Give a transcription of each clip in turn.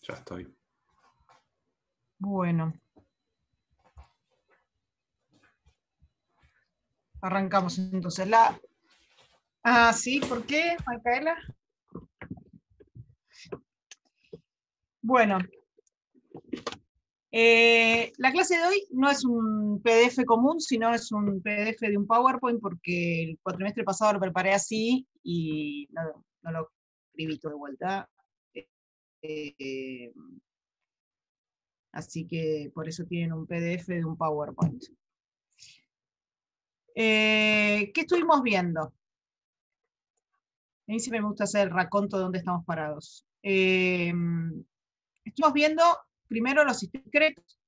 Ya estoy. Bueno. Arrancamos entonces. Sí, ¿por qué, Micaela? Bueno. La clase de hoy no es un PDF común, sino es un PDF de un PowerPoint, porque el cuatrimestre pasado lo preparé así y no lo escribí todo de vuelta. Así que por eso tienen un PDF de un PowerPoint. ¿Qué estuvimos viendo? A mí siempre me gusta hacer el raconto de dónde estamos parados. Estuvimos viendo primero los sistemas discretos,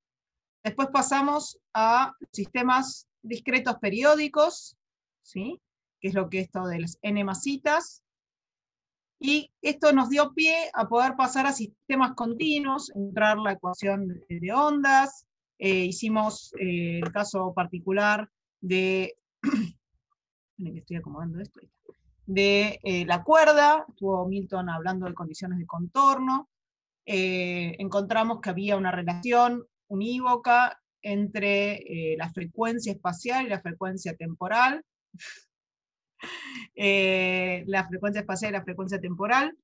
después pasamos a sistemas discretos periódicos, ¿sí? Que es lo que es esto de las n masitas, y esto nos dio pie a poder pasar a sistemas continuos, entrar la ecuación de ondas, hicimos el caso particular de, estoy acomodando esto, de la cuerda, estuvo Milton hablando de condiciones de contorno, encontramos que había una relación unívoca entre la frecuencia espacial y la frecuencia temporal, la frecuencia espacial y la frecuencia temporal,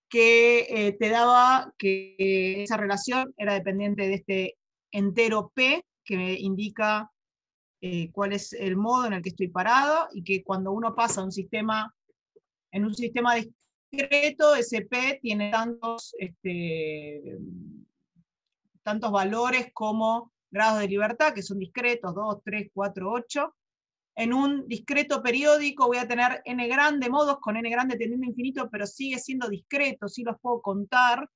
que te daba que esa relación era dependiente de este entero P, que me indica cuál es el modo en el que estoy parado, y que cuando uno pasa a un sistema, en un sistema discreto, ese P tiene tantos valores como grados de libertad, que son discretos, 2, 3, 4, 8. En un discreto periódico voy a tener n grande modos, con n grande tendiendo a infinito, pero sigue siendo discreto, sí los puedo contar.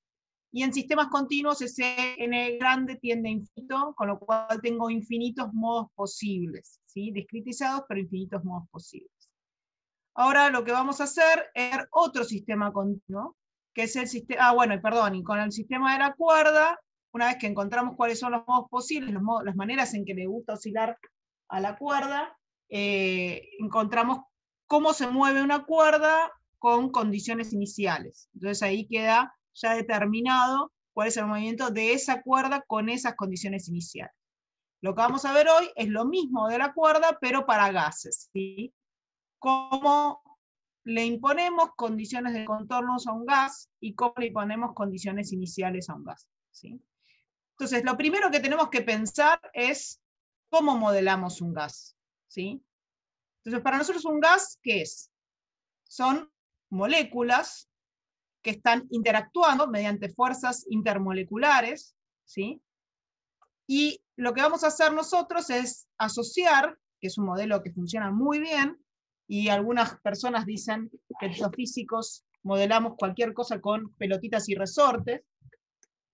Y en sistemas continuos ese n grande tiende a infinito, con lo cual tengo infinitos modos posibles, ¿sí? Discretizados, pero infinitos modos posibles. Ahora lo que vamos a hacer es otro sistema continuo, que es el sistema, y con el sistema de la cuerda, una vez que encontramos cuáles son los modos posibles, las maneras en que le gusta oscilar a la cuerda, encontramos cómo se mueve una cuerda con condiciones iniciales. Entonces ahí queda ya determinado cuál es el movimiento de esa cuerda con esas condiciones iniciales. Lo que vamos a ver hoy es lo mismo de la cuerda, pero para gases, ¿sí? Cómo le imponemos condiciones de contornos a un gas y cómo le imponemos condiciones iniciales a un gas, ¿sí? Entonces, lo primero que tenemos que pensar es cómo modelamos un gas, ¿sí? Entonces, para nosotros un gas, ¿qué es? Son moléculas que están interactuando mediante fuerzas intermoleculares, ¿sí? Y lo que vamos a hacer nosotros es asociar, que es un modelo que funciona muy bien, y algunas personas dicen que los físicos modelamos cualquier cosa con pelotitas y resortes.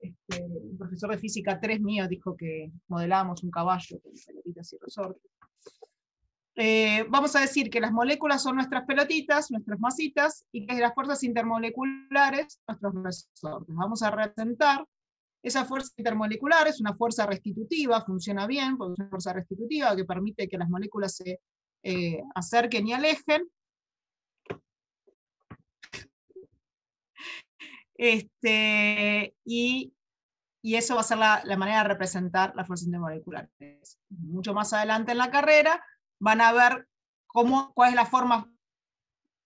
Un profesor de física 3 mío dijo que modelábamos un caballo con pelotitas y resortes. Vamos a decir que las moléculas son nuestras pelotitas, nuestras masitas, y que las fuerzas intermoleculares, nuestros resortes. Vamos a representar esa fuerza intermolecular, es una fuerza restitutiva, funciona bien, porque es una fuerza restitutiva que permite que las moléculas se acerquen y alejen. Y eso va a ser la manera de representar las fuerzas intermoleculares. Mucho más adelante en la carrera van a ver cuál es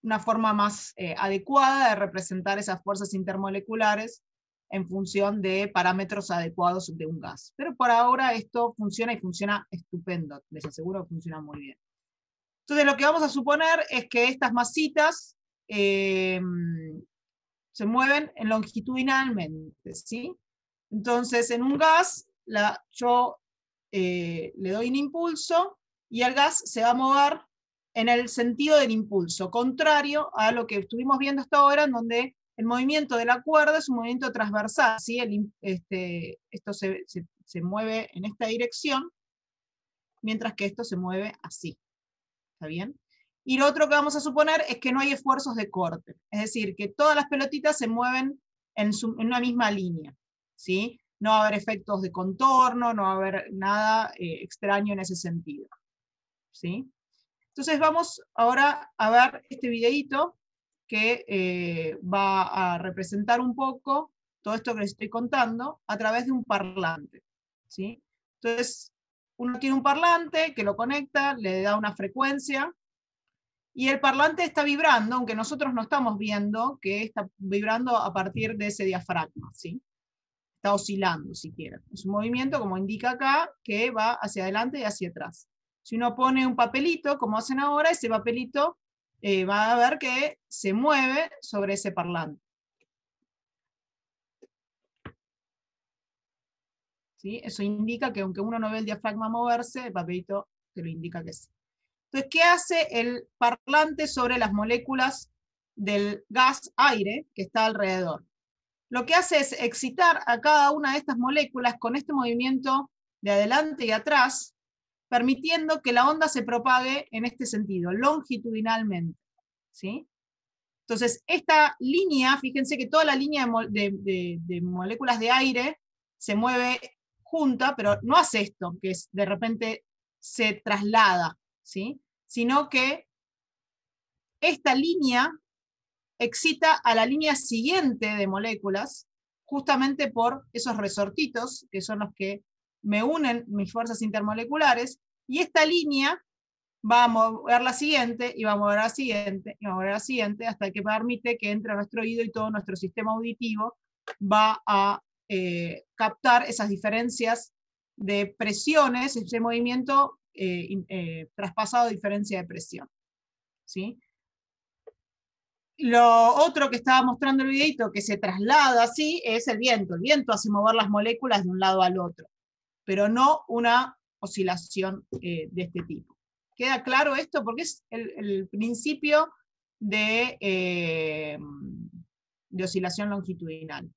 una forma más adecuada de representar esas fuerzas intermoleculares en función de parámetros adecuados de un gas. Pero por ahora esto funciona y funciona estupendo, les aseguro que funciona muy bien. Entonces lo que vamos a suponer es que estas masitas se mueven longitudinalmente, ¿sí? Entonces en un gas yo le doy un impulso y el gas se va a mover en el sentido del impulso, contrario a lo que estuvimos viendo hasta ahora, en donde el movimiento de la cuerda es un movimiento transversal, ¿sí? Esto se mueve en esta dirección, mientras que esto se mueve así. ¿Está bien? Y lo otro que vamos a suponer es que no hay esfuerzos de corte, es decir, que todas las pelotitas se mueven en una misma línea, ¿sí? No va a haber efectos de contorno, no va a haber nada extraño en ese sentido, ¿sí? Entonces vamos ahora a ver este videíto que va a representar un poco todo esto que les estoy contando, a través de un parlante, ¿sí? Entonces, uno tiene un parlante que lo conecta, le da una frecuencia, y el parlante está vibrando, aunque nosotros no estamos viendo que está vibrando a partir de ese diafragma, ¿sí? Está oscilando, si quieren. Es un movimiento, como indica acá, que va hacia adelante y hacia atrás. Si uno pone un papelito, como hacen ahora, ese papelito va a ver que se mueve sobre ese parlante. ¿Sí? Eso indica que aunque uno no ve el diafragma moverse, el papelito te lo indica que sí. Entonces, ¿qué hace el parlante sobre las moléculas del gas aire que está alrededor? Lo que hace es excitar a cada una de estas moléculas con este movimiento de adelante y atrás, permitiendo que la onda se propague en este sentido, longitudinalmente, ¿sí? Entonces, esta línea, fíjense que toda la línea de moléculas de aire se mueve junta, pero no hace esto, que es de repente se traslada, ¿sí? Sino que esta línea excita a la línea siguiente de moléculas, justamente por esos resortitos, que son los que me unen mis fuerzas intermoleculares, y esta línea va a mover la siguiente, y va a mover la siguiente, y va a mover la siguiente, hasta que permite que entre a nuestro oído y todo nuestro sistema auditivo va a captar esas diferencias de presiones, ese movimiento traspasado de diferencia de presión, ¿sí? Lo otro que estaba mostrando el videito, que se traslada así, es el viento. El viento hace mover las moléculas de un lado al otro, pero no una oscilación de este tipo. ¿Queda claro esto? Porque es el principio de oscilación longitudinal.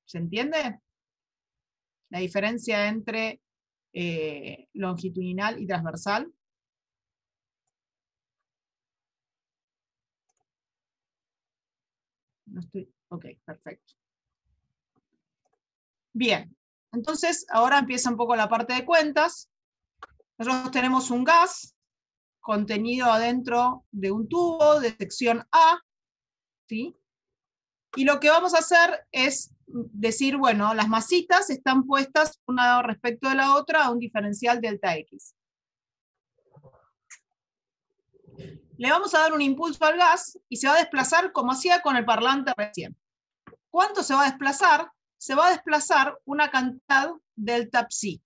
¿Se entiende? La diferencia entre longitudinal y transversal. No estoy... Ok, perfecto. Bien, entonces ahora empieza un poco la parte de cuentas. Nosotros tenemos un gas contenido adentro de un tubo de sección A, ¿sí? Y lo que vamos a hacer es decir, bueno, las masitas están puestas una respecto de la otra a un diferencial delta X. Le vamos a dar un impulso al gas y se va a desplazar como hacía con el parlante recién. ¿Cuánto se va a desplazar? Se va a desplazar una cantidad delta psi.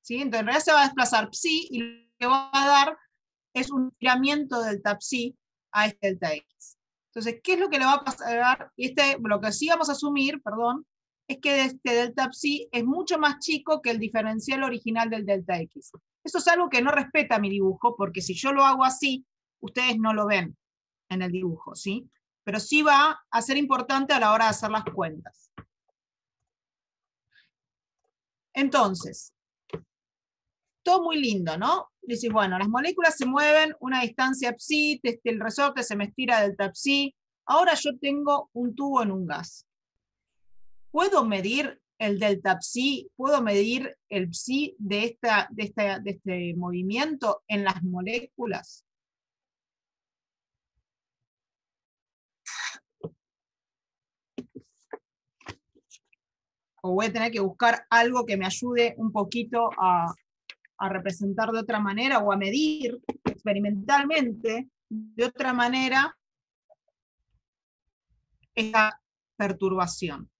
¿Sí? Entonces en realidad se va a desplazar psi y lo que va a dar es un estiramiento delta psi a este delta X. Entonces, ¿qué es lo que le va a pasar? Lo que sí vamos a asumir, perdón, es que este delta psi es mucho más chico que el diferencial original del delta X. Eso es algo que no respeta mi dibujo, porque si yo lo hago así, ustedes no lo ven en el dibujo, ¿sí? Pero sí va a ser importante a la hora de hacer las cuentas. Entonces, todo muy lindo, ¿no? Dices, bueno, las moléculas se mueven una distancia psi, el resorte se me estira delta psi. Ahora yo tengo un tubo en un gas. ¿Puedo medir el delta psi? ¿Puedo medir el psi de este movimiento en las moléculas? O voy a tener que buscar algo que me ayude un poquito a representar de otra manera o a medir experimentalmente de otra manera esta perturbación.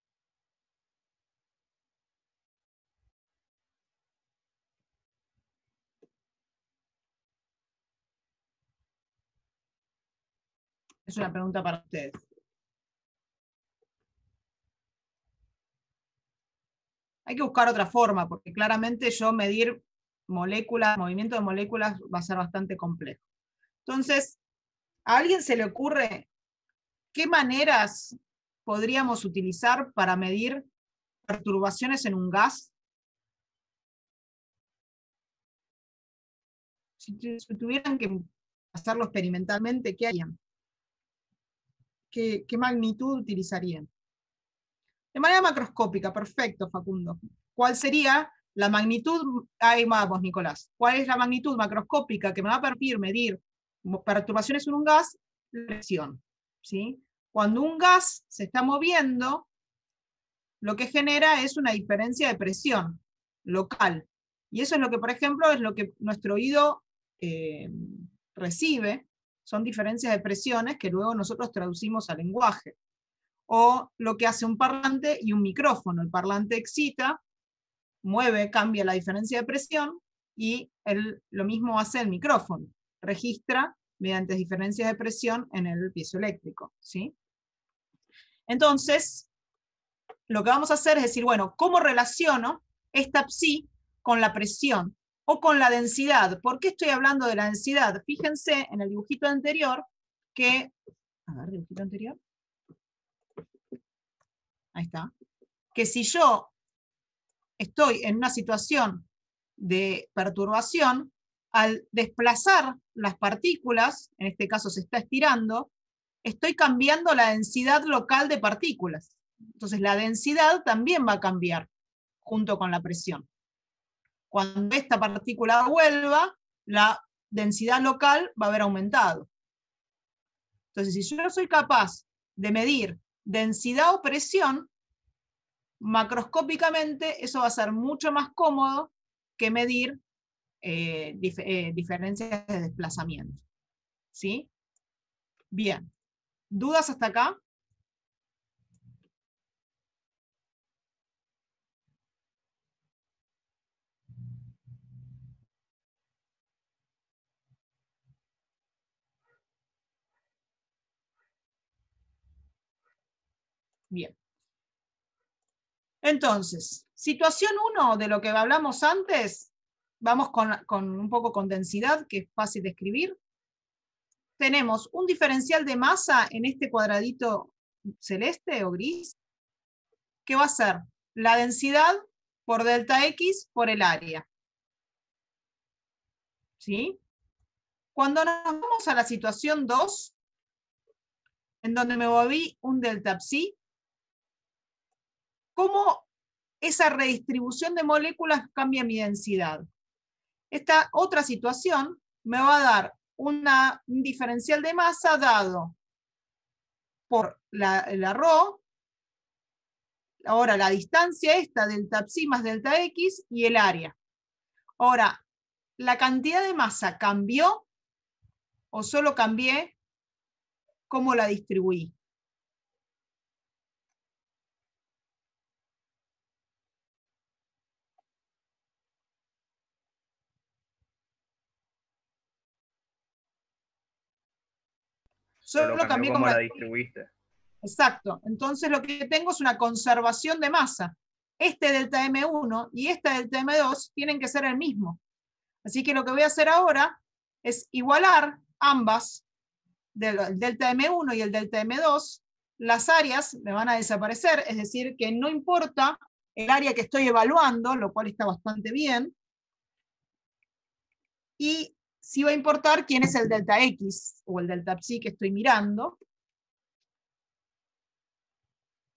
Es una pregunta para ustedes. Hay que buscar otra forma, porque claramente yo medir moléculas, movimiento de moléculas va a ser bastante complejo. Entonces, ¿a alguien se le ocurre qué maneras podríamos utilizar para medir perturbaciones en un gas? Si tuvieran que hacerlo experimentalmente, ¿qué harían? ¿Qué magnitud utilizarían? De manera macroscópica, perfecto, Facundo. ¿Cuál sería la magnitud? Ahí vamos, Nicolás. ¿Cuál es la magnitud macroscópica que me va a permitir medir perturbaciones en un gas? La presión, ¿sí? Cuando un gas se está moviendo, lo que genera es una diferencia de presión local. Y eso es lo que, por ejemplo, es lo que nuestro oído recibe, son diferencias de presiones que luego nosotros traducimos al lenguaje. O lo que hace un parlante y un micrófono. El parlante excita, mueve, cambia la diferencia de presión, y lo mismo hace el micrófono. Registra mediante diferencias de presión en el piezoeléctrico, ¿sí? Entonces, lo que vamos a hacer es decir, bueno, ¿cómo relaciono esta psi con la presión o con la densidad? ¿Por qué estoy hablando de la densidad? Fíjense en el dibujito anterior que... A ver, dibujito anterior. Ahí está. Que si yo estoy en una situación de perturbación, al desplazar las partículas, en este caso se está estirando, estoy cambiando la densidad local de partículas. Entonces la densidad también va a cambiar junto con la presión. Cuando esta partícula vuelva, la densidad local va a haber aumentado. Entonces, si yo no soy capaz de medir densidad o presión, macroscópicamente eso va a ser mucho más cómodo que medir diferencias de desplazamiento. ¿Sí? Bien. ¿Dudas hasta acá? Bien. Entonces, situación 1 de lo que hablamos antes, vamos con un poco con densidad, que es fácil de escribir. Tenemos un diferencial de masa en este cuadradito celeste o gris, que va a ser la densidad por delta X por el área. ¿Sí? Cuando nos vamos a la situación 2, en donde me moví un delta psi, ¿cómo esa redistribución de moléculas cambia mi densidad? Esta otra situación me va a dar un diferencial de masa dado por la ρ, ahora la distancia esta, delta psi más delta x, y el área. Ahora, ¿la cantidad de masa cambió o solo cambié cómo la distribuí? Solo cambió cómo la la distribuiste. Exacto. Entonces lo que tengo es una conservación de masa. Este delta M1 y esta delta M2 tienen que ser el mismo. Así que lo que voy a hacer ahora es igualar ambas, el delta M1 y el delta M2. Las áreas me van a desaparecer, es decir, que no importa el área que estoy evaluando, lo cual está bastante bien. Y sí va a importar quién es el delta X o el delta psi que estoy mirando.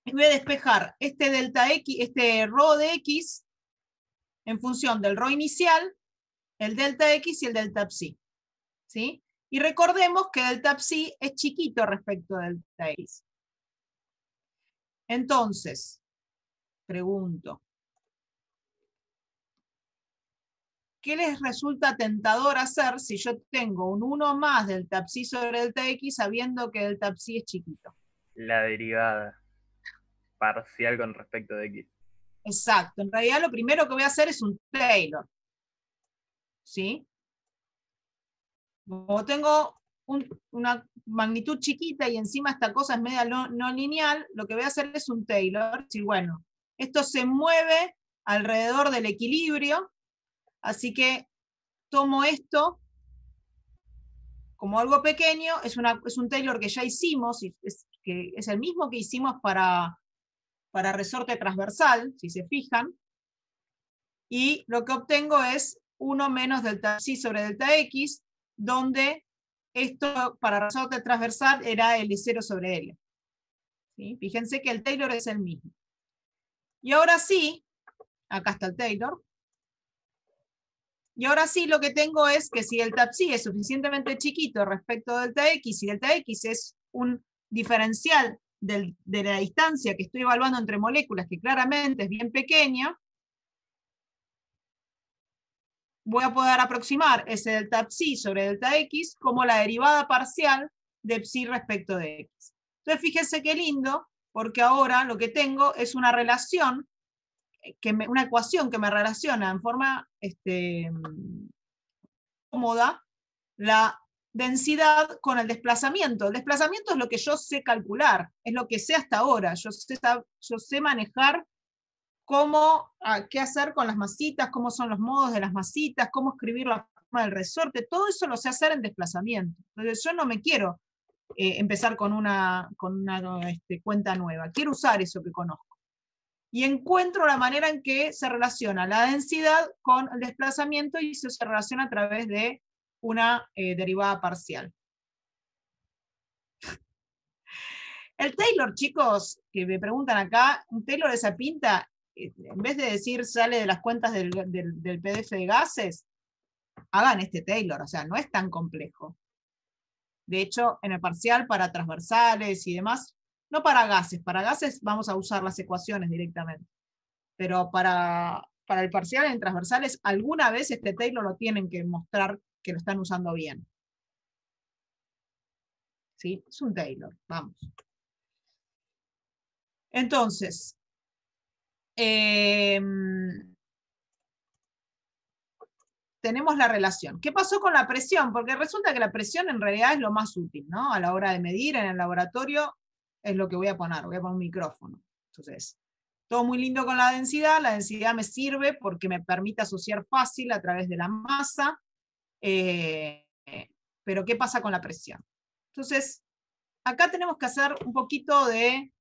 Y voy a despejar este delta X, este ρ de X, en función del ρ inicial, el delta X y el delta psi. ¿Sí? Y recordemos que delta psi es chiquito respecto del delta X. Entonces, pregunto, ¿qué les resulta tentador hacer si yo tengo un 1 más delta psi sobre delta X sabiendo que delta psi es chiquito? La derivada parcial con respecto de X. Exacto. En realidad lo primero que voy a hacer es un Taylor. ¿Sí? Como tengo una magnitud chiquita y encima esta cosa es media no lineal, lo que voy a hacer es un Taylor. Sí, bueno, esto se mueve alrededor del equilibrio, así que tomo esto como algo pequeño, es un Taylor que ya hicimos, que es el mismo que hicimos para resorte transversal, si se fijan, y lo que obtengo es 1 menos delta psi sobre delta x, donde esto para resorte transversal era L0 sobre L. ¿Sí? Fíjense que el Taylor es el mismo. Y ahora sí, acá está el Taylor, y ahora sí lo que tengo es que si delta psi es suficientemente chiquito respecto a delta x, y delta x es un diferencial de la distancia que estoy evaluando entre moléculas, que claramente es bien pequeña, voy a poder aproximar ese delta psi sobre delta x como la derivada parcial de psi respecto de x. Entonces fíjense qué lindo, porque ahora lo que tengo es una relación, una ecuación que me relaciona en forma cómoda la densidad con el desplazamiento. El desplazamiento es lo que yo sé calcular, es lo que sé hasta ahora. Yo sé manejar qué hacer con las masitas, cómo son los modos de las masitas, cómo escribir la forma del resorte, todo eso lo sé hacer en desplazamiento. Entonces yo no me quiero empezar con una cuenta nueva, quiero usar eso que conozco. Y encuentro la manera en que se relaciona la densidad con el desplazamiento y eso se relaciona a través de una derivada parcial. El Taylor, chicos, que me preguntan acá, un Taylor de esa pinta, en vez de decir sale de las cuentas del PDF de gases, hagan este Taylor, o sea, no es tan complejo. De hecho, en el parcial para transversales y demás, no para gases vamos a usar las ecuaciones directamente. Pero para el parcial en transversales, alguna vez este Taylor lo tienen que mostrar que lo están usando bien. ¿Sí? Es un Taylor, vamos. Entonces, tenemos la relación. ¿Qué pasó con la presión? Porque resulta que la presión en realidad es lo más útil, ¿no? A la hora de medir en el laboratorio es lo que voy a poner un micrófono. Entonces, todo muy lindo con la densidad me sirve porque me permite asociar fácil a través de la masa, pero ¿qué pasa con la presión? Entonces, acá tenemos que hacer un poquito de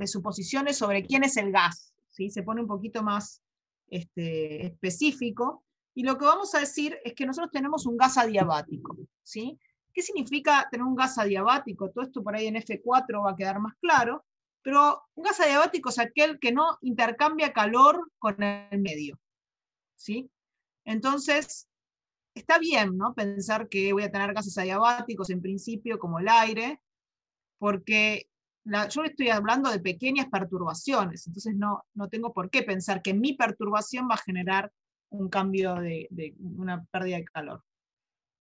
suposiciones sobre quién es el gas, ¿sí? Se pone un poquito más específico, y lo que vamos a decir es que nosotros tenemos un gas adiabático, ¿sí? ¿Qué significa tener un gas adiabático? Todo esto por ahí en F4 va a quedar más claro, pero un gas adiabático es aquel que no intercambia calor con el medio, ¿sí? Entonces, está bien, ¿no? Pensar que voy a tener gases adiabáticos en principio, como el aire, porque yo estoy hablando de pequeñas perturbaciones, entonces no tengo por qué pensar que mi perturbación va a generar un cambio de una pérdida de calor.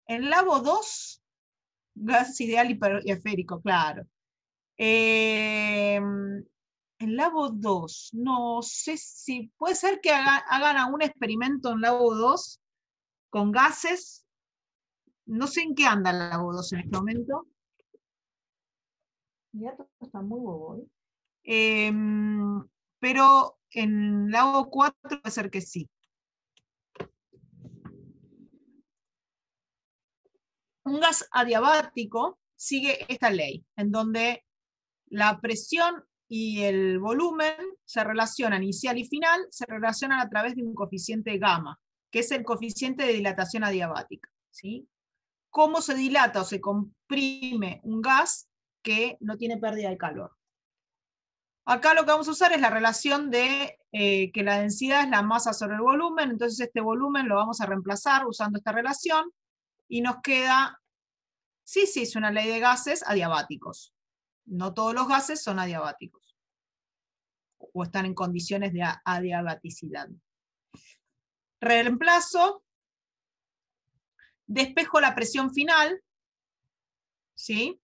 En Labo 2, gas ideal y esférico, claro. En Labo 2, no sé si puede ser que hagan algún experimento en Labo 2 con gases. No sé en qué anda el Labo 2 en este momento. Mi gato está muy bobo, ¿eh? Pero en Labo 4 puede ser que sí. Un gas adiabático sigue esta ley, en donde la presión y el volumen se relacionan, inicial y final, se relacionan a través de un coeficiente gamma, que es el coeficiente de dilatación adiabática, ¿sí? ¿Cómo se dilata o se comprime un gas que no tiene pérdida de calor? Acá lo que vamos a usar es la relación de que la densidad es la masa sobre el volumen, entonces este volumen lo vamos a reemplazar usando esta relación, y nos queda, sí, es una ley de gases adiabáticos. No todos los gases son adiabáticos, o están en condiciones de adiabaticidad. Reemplazo, despejo la presión final, ¿sí?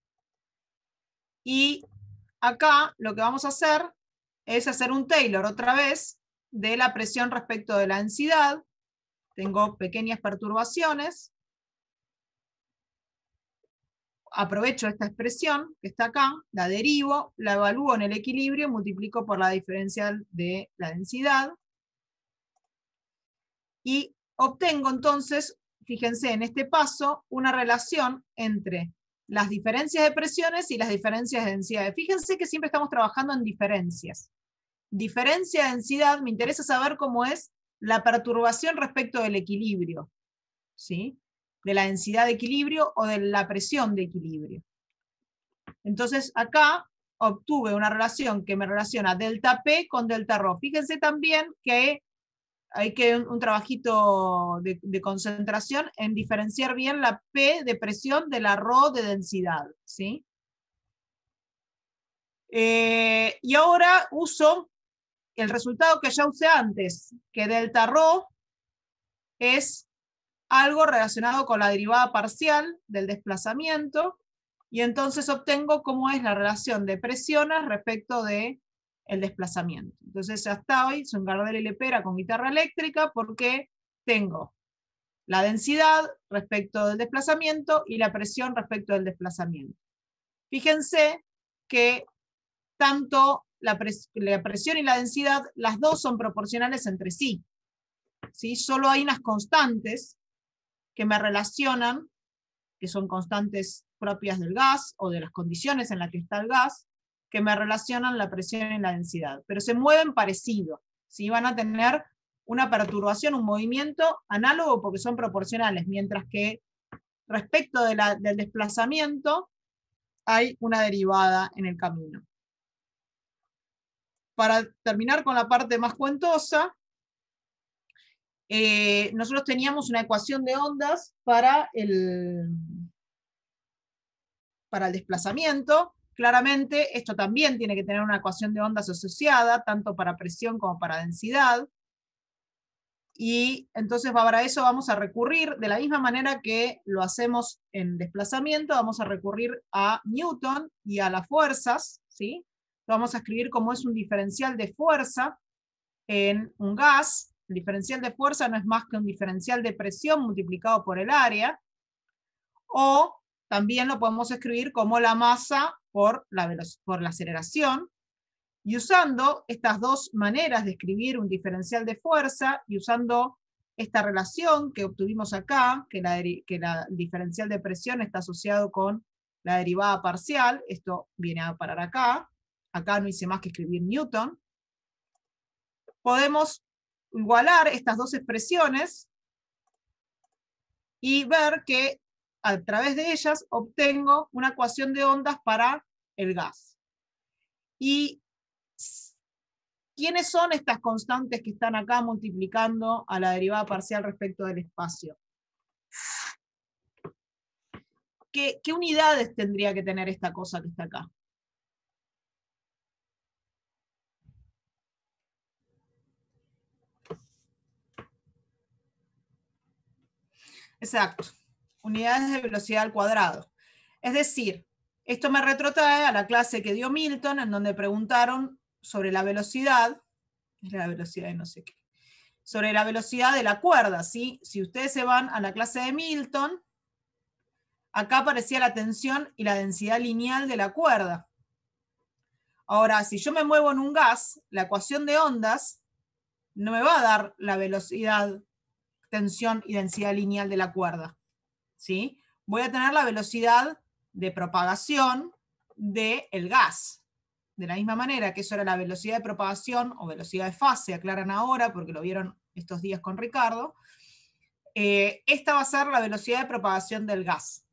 Y acá lo que vamos a hacer es hacer un Taylor otra vez de la presión respecto de la densidad. Tengo pequeñas perturbaciones. Aprovecho esta expresión que está acá, la derivo, la evalúo en el equilibrio, multiplico por la diferencial de la densidad. Y obtengo entonces, fíjense en este paso, una relación entre las diferencias de presiones y las diferencias de densidades. Fíjense que siempre estamos trabajando en diferencias. Diferencia de densidad, me interesa saber cómo es la perturbación respecto del equilibrio, ¿sí? De la densidad de equilibrio o de la presión de equilibrio. Entonces acá obtuve una relación que me relaciona delta P con delta ρ. Fíjense también que hay que un trabajito de concentración en diferenciar bien la P de presión de la ρ de densidad, ¿sí? Y ahora uso el resultado que ya usé antes, que delta ρ es algo relacionado con la derivada parcial del desplazamiento, y entonces obtengo cómo es la relación de presiones respecto de el desplazamiento. Entonces hasta hoy soy un Gardel y Lepera con guitarra eléctrica porque tengo la densidad respecto del desplazamiento y la presión respecto del desplazamiento. Fíjense que tanto la presión y la densidad, las dos son proporcionales entre sí. ¿Sí? Solo hay unas constantes que me relacionan, que son constantes propias del gas o de las condiciones en las que está el gas, que me relacionan la presión y la densidad, pero se mueven parecido, ¿sí? Van a tener una perturbación, un movimiento análogo porque son proporcionales, mientras que respecto de del desplazamiento hay una derivada en el camino. Para terminar con la parte más cuentosa, nosotros teníamos una ecuación de ondas para el desplazamiento. Claramente esto también tiene que tener una ecuación de ondas asociada, tanto para presión como para densidad. Y entonces para eso vamos a recurrir, de la misma manera que lo hacemos en desplazamiento, vamos a recurrir a Newton y a las fuerzas, ¿sí? Lo vamos a escribir como es un diferencial de fuerza en un gas. El diferencial de fuerza no es más que un diferencial de presión multiplicado por el área, o también lo podemos escribir como la masa por la aceleración, y usando estas dos maneras de escribir un diferencial de fuerza, y usando esta relación que obtuvimos acá, que el diferencial de presión está asociado con la derivada parcial, esto viene a parar acá no hice más que escribir Newton, podemos igualar estas dos expresiones y ver que a través de ellas obtengo una ecuación de ondas para el gas. ¿Y quiénes son estas constantes que están acá multiplicando a la derivada parcial respecto del espacio? ¿Qué unidades tendría que tener esta cosa que está acá? Exacto, unidades de velocidad al cuadrado. Es decir, esto me retrotrae a la clase que dio Milton, en donde preguntaron sobre la velocidad de no sé qué, sobre la velocidad de la cuerda, ¿sí? Si ustedes se van a la clase de Milton, acá aparecía la tensión y la densidad lineal de la cuerda. Ahora, si yo me muevo en un gas, la ecuación de ondas no me va a dar la velocidad, tensión y densidad lineal de la cuerda, ¿sí? Voy a tener la velocidad de propagación del gas. De la misma manera que eso era la velocidad de propagación o velocidad de fase, aclaran ahora porque lo vieron estos días con Ricardo, esta va a ser la velocidad de propagación del gas.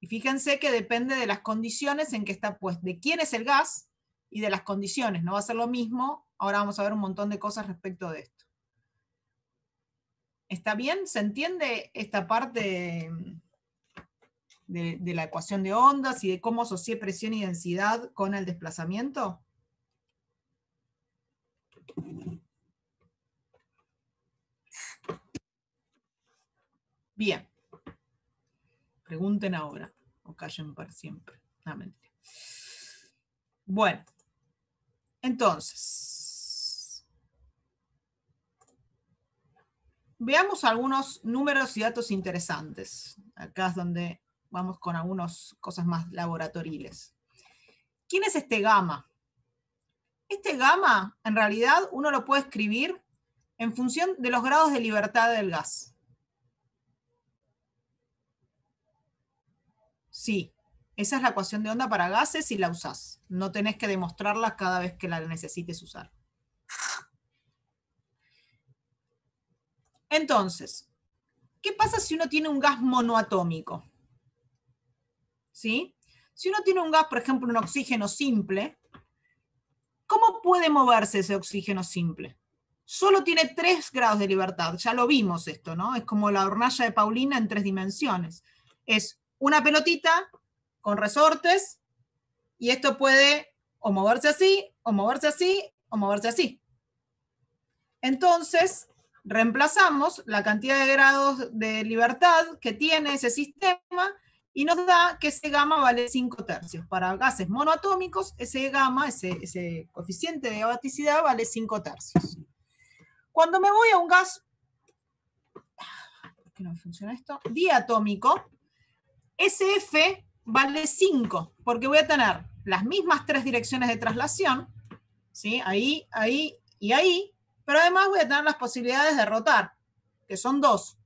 Y fíjense que depende de las condiciones en que está puesto, de quién es el gas y de las condiciones. No va a ser lo mismo. Ahora vamos a ver un montón de cosas respecto de esto. ¿Está bien? ¿Se entiende esta parte de la ecuación de ondas y de cómo asocié presión y densidad con el desplazamiento? Bien. Pregunten ahora, o callen para siempre. No, mentira. Bueno, entonces, veamos algunos números y datos interesantes. Acá es donde vamos con algunas cosas más laboratoriales. ¿Quién es este gamma? Este gamma, en realidad, uno lo puede escribir en función de los grados de libertad del gas. Sí, esa es la ecuación de onda para gases y la usás. No tenés que demostrarla cada vez que la necesites usar. Entonces, ¿qué pasa si uno tiene un gas monoatómico? ¿Sí? Si uno tiene un gas, por ejemplo, un oxígeno simple, ¿cómo puede moverse ese oxígeno simple? Solo tiene 3 grados de libertad, ya lo vimos esto, ¿no? Es como la hornalla de Paulina en 3 dimensiones. Es una pelotita con resortes Y esto puede o moverse así, o moverse así, o moverse así. Entonces, reemplazamos la cantidad de grados de libertad que tiene ese sistema y nos da que ese gamma vale 5/3. Para gases monoatómicos, ese gamma, ese coeficiente de abaticidad vale 5/3. Cuando me voy a un gas, ¿por qué no funciona esto? Diatómico, SF vale 5, porque voy a tener las mismas 3 direcciones de traslación, ¿sí? Ahí, ahí y ahí, pero además voy a tener las posibilidades de rotar, que son 2.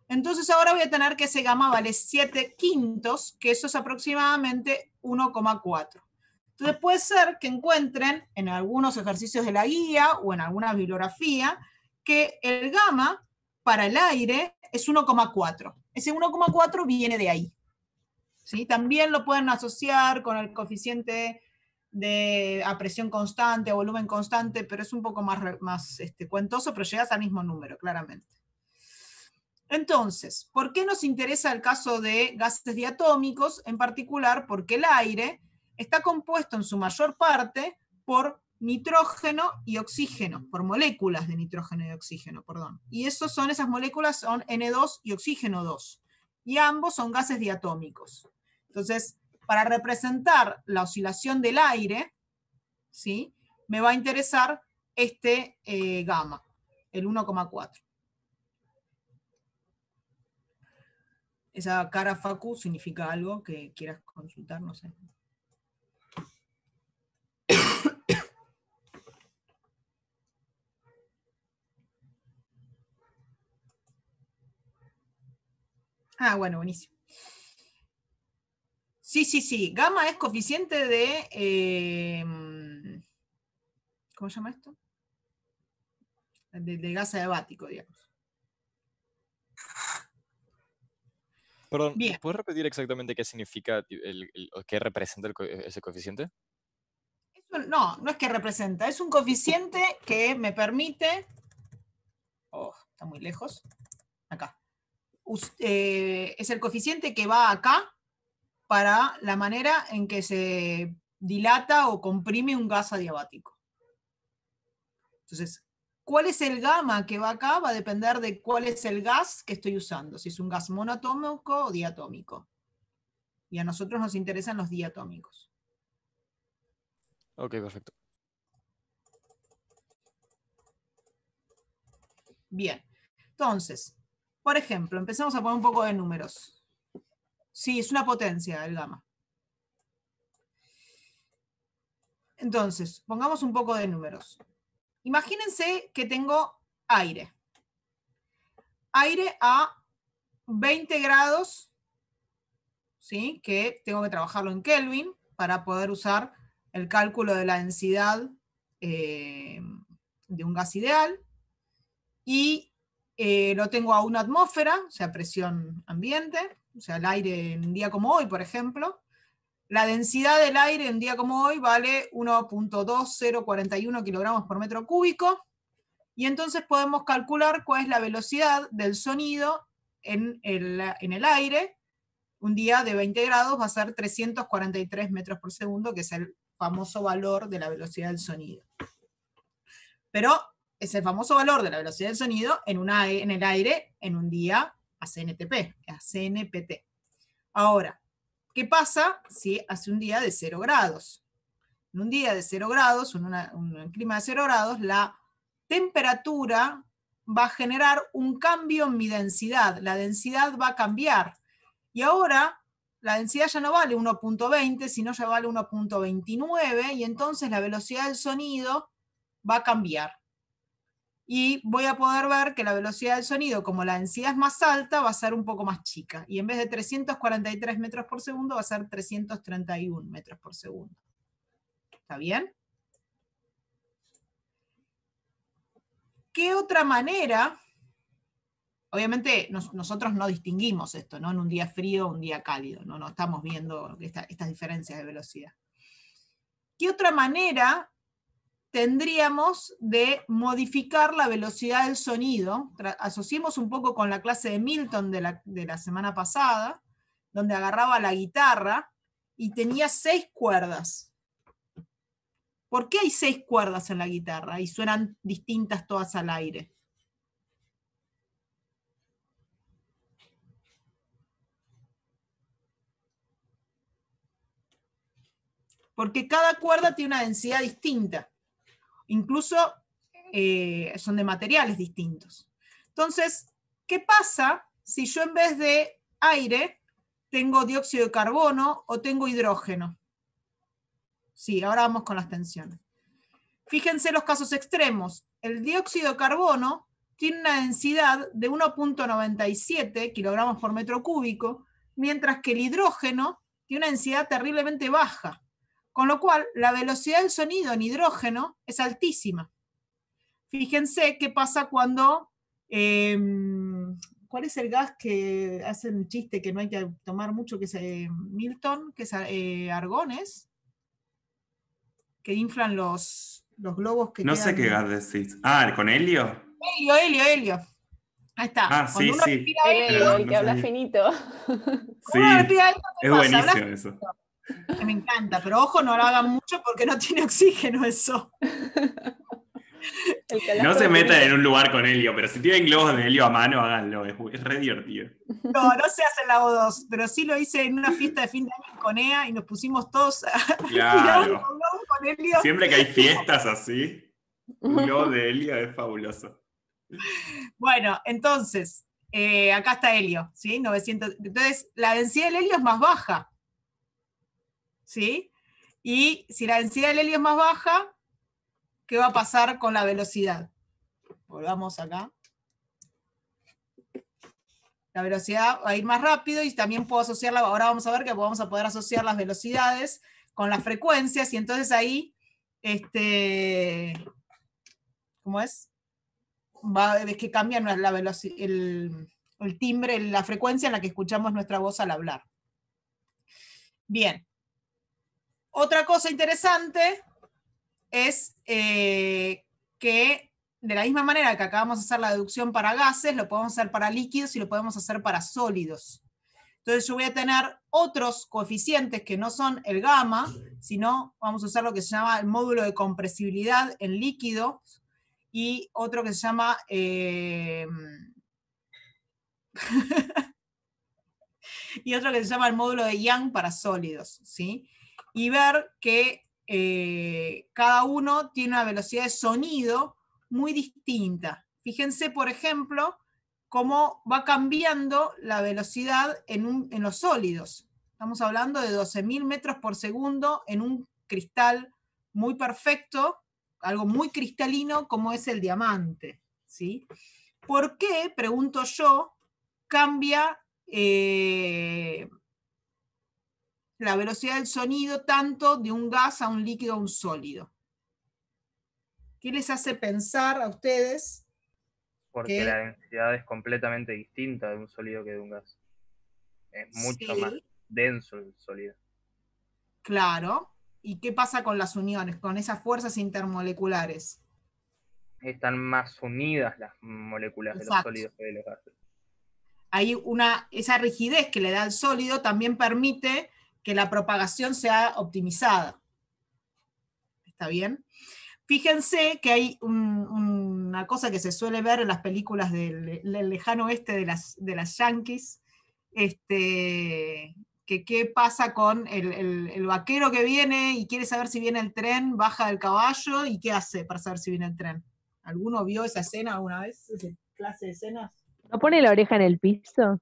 Entonces ahora voy a tener que ese gamma vale 7/5, que eso es aproximadamente 1,4. Entonces puede ser que encuentren en algunos ejercicios de la guía o en alguna bibliografía que el gamma para el aire es 1,4. Ese 1,4 viene de ahí. ¿Sí? También lo pueden asociar con el coeficiente a presión constante, a volumen constante, pero es un poco más cuentoso, pero llegas al mismo número, claramente. Entonces, ¿por qué nos interesa el caso de gases diatómicos? En particular, porque el aire está compuesto en su mayor parte por nitrógeno y oxígeno, por moléculas de nitrógeno y oxígeno, perdón. Y esas moléculas son N2 y oxígeno 2. Y ambos son gases diatómicos. Entonces, para representar la oscilación del aire, ¿sí?, me va a interesar este gamma, el 1,4. Esa cara, Facu, significa algo que quieras consultar, no sé. Ah, bueno, buenísimo. Sí. Gamma es coeficiente de... ¿cómo se llama esto? De gas adiabático, digamos. Perdón, Bien. ¿puedes repetir exactamente qué significa, qué representa ese coeficiente? No es que representa, es un coeficiente que me permite... Oh, está muy lejos. Acá. Es el coeficiente que va acá para la manera en que se dilata o comprime un gas adiabático. Entonces, ¿cuál es el gamma que va acá? Va a depender de cuál es el gas que estoy usando, si es un gas monoatómico o diatómico. Y a nosotros nos interesan los diatómicos. Ok, perfecto. Bien, entonces, por ejemplo, empezamos a poner un poco de números. Sí, es una potencia el gamma. Entonces, pongamos un poco de números. Imagínense que tengo aire. Aire a 20 grados, ¿sí?, que tengo que trabajarlo en Kelvin para poder usar el cálculo de la densidad de un gas ideal. Y lo tengo a 1 atmósfera, o sea, presión ambiente, o sea, el aire en un día como hoy, por ejemplo. La densidad del aire en un día como hoy vale 1,2041 kilogramos por metro cúbico, y entonces podemos calcular cuál es la velocidad del sonido en el aire. Un día de 20 grados va a ser 343 metros por segundo, que es el famoso valor de la velocidad del sonido. Pero es el famoso valor de la velocidad del sonido en el aire en un día a CNPT. Ahora, ¿qué pasa si hace un día de 0 grados? En un día de 0 grados, en un clima de 0 grados, la temperatura va a generar un cambio en mi densidad. La densidad va a cambiar. Y ahora la densidad ya no vale 1,20, sino ya vale 1,29, y entonces la velocidad del sonido va a cambiar. Y voy a poder ver que la velocidad del sonido, como la densidad es más alta, va a ser un poco más chica. Y en vez de 343 metros por segundo, va a ser 331 metros por segundo. ¿Está bien? ¿Qué otra manera? Obviamente nosotros no distinguimos esto, ¿no? En un día frío o un día cálido, no estamos viendo estas diferencias de velocidad. ¿Qué otra manera tendríamos de modificar la velocidad del sonido? Asociemos un poco con la clase de Milton de la semana pasada, donde agarraba la guitarra y tenía 6 cuerdas. ¿Por qué hay 6 cuerdas en la guitarra y suenan distintas todas al aire? Porque cada cuerda tiene una densidad distinta. Incluso son de materiales distintos. Entonces, ¿qué pasa si yo en vez de aire tengo dióxido de carbono o tengo hidrógeno? Sí, ahora vamos con las tensiones. Fíjense los casos extremos. El dióxido de carbono tiene una densidad de 1.97 kilogramos por metro cúbico, mientras que el hidrógeno tiene una densidad terriblemente baja. Con lo cual, la velocidad del sonido en hidrógeno es altísima. Fíjense qué pasa cuando... ¿cuál es el gas que hacen un chiste que no hay que tomar mucho, que es Milton, que es argones? Que inflan los globos que No quedan... sé qué gas decís. Ah, ¿con helio? Helio. Ahí está. Ah, sí, Cuando uno sí. respira Pero El que habla no sé. finito. Sí, uno respira helio, ¿qué es pasa? buenísimo Hablas- eso. Me encanta, pero ojo, no lo hagan mucho porque no tiene oxígeno eso. El que habla No se con metan finito. en un lugar con helio, pero si tienen globos de helio a mano, háganlo. Es re divertido. No se hace la O2, pero sí lo hice en una fiesta de fin de año en Conea y nos pusimos todos a respirar Claro. con globos con helio. Siempre que hay fiestas así, un globo de helio es fabuloso. Bueno, entonces, acá está helio, ¿sí? 900. Entonces, la densidad del helio es más baja, ¿sí? Y si la densidad del helio es más baja, ¿qué va a pasar con la velocidad? Volvamos acá. La velocidad va a ir más rápido y también puedo asociarla, ahora vamos a ver que vamos a poder asociar las velocidades con las frecuencias y entonces ahí, ¿cómo es? Es que cambia la velocidad, el timbre, la frecuencia en la que escuchamos nuestra voz al hablar. Bien. Otra cosa interesante es que de la misma manera que acabamos de hacer la deducción para gases, lo podemos hacer para líquidos y lo podemos hacer para sólidos. Entonces yo voy a tener otros coeficientes que no son el gamma, sino vamos a usar lo que se llama el módulo de compresibilidad en líquidos y otro que se llama y otro que se llama el módulo de Young para sólidos, ¿sí? Y ver que cada uno tiene una velocidad de sonido muy distinta. Fíjense, por ejemplo, cómo va cambiando la velocidad en los sólidos. Estamos hablando de 12.000 metros por segundo en un cristal muy perfecto, algo muy cristalino como es el diamante, ¿sí? ¿Por qué, pregunto yo, cambia la velocidad del sonido tanto de un gas a un líquido a un sólido? ¿Qué les hace pensar a ustedes? Porque la densidad es completamente distinta de un sólido que de un gas. Es mucho más denso el sólido. Claro. ¿Y qué pasa con las uniones, con esas fuerzas intermoleculares? Están más unidas las moléculas de los sólidos que de los gases. Hay esa rigidez que le da al sólido también permite que la propagación sea optimizada. ¿Está bien? Fíjense que hay una cosa que se suele ver en las películas del lejano oeste de las yankees, que qué pasa con el vaquero que viene y quiere saber si viene el tren, baja del caballo y qué hace para saber si viene el tren. ¿Alguno vio esa escena alguna vez? ¿Esa clase de escenas? ¿No pone la oreja en el piso?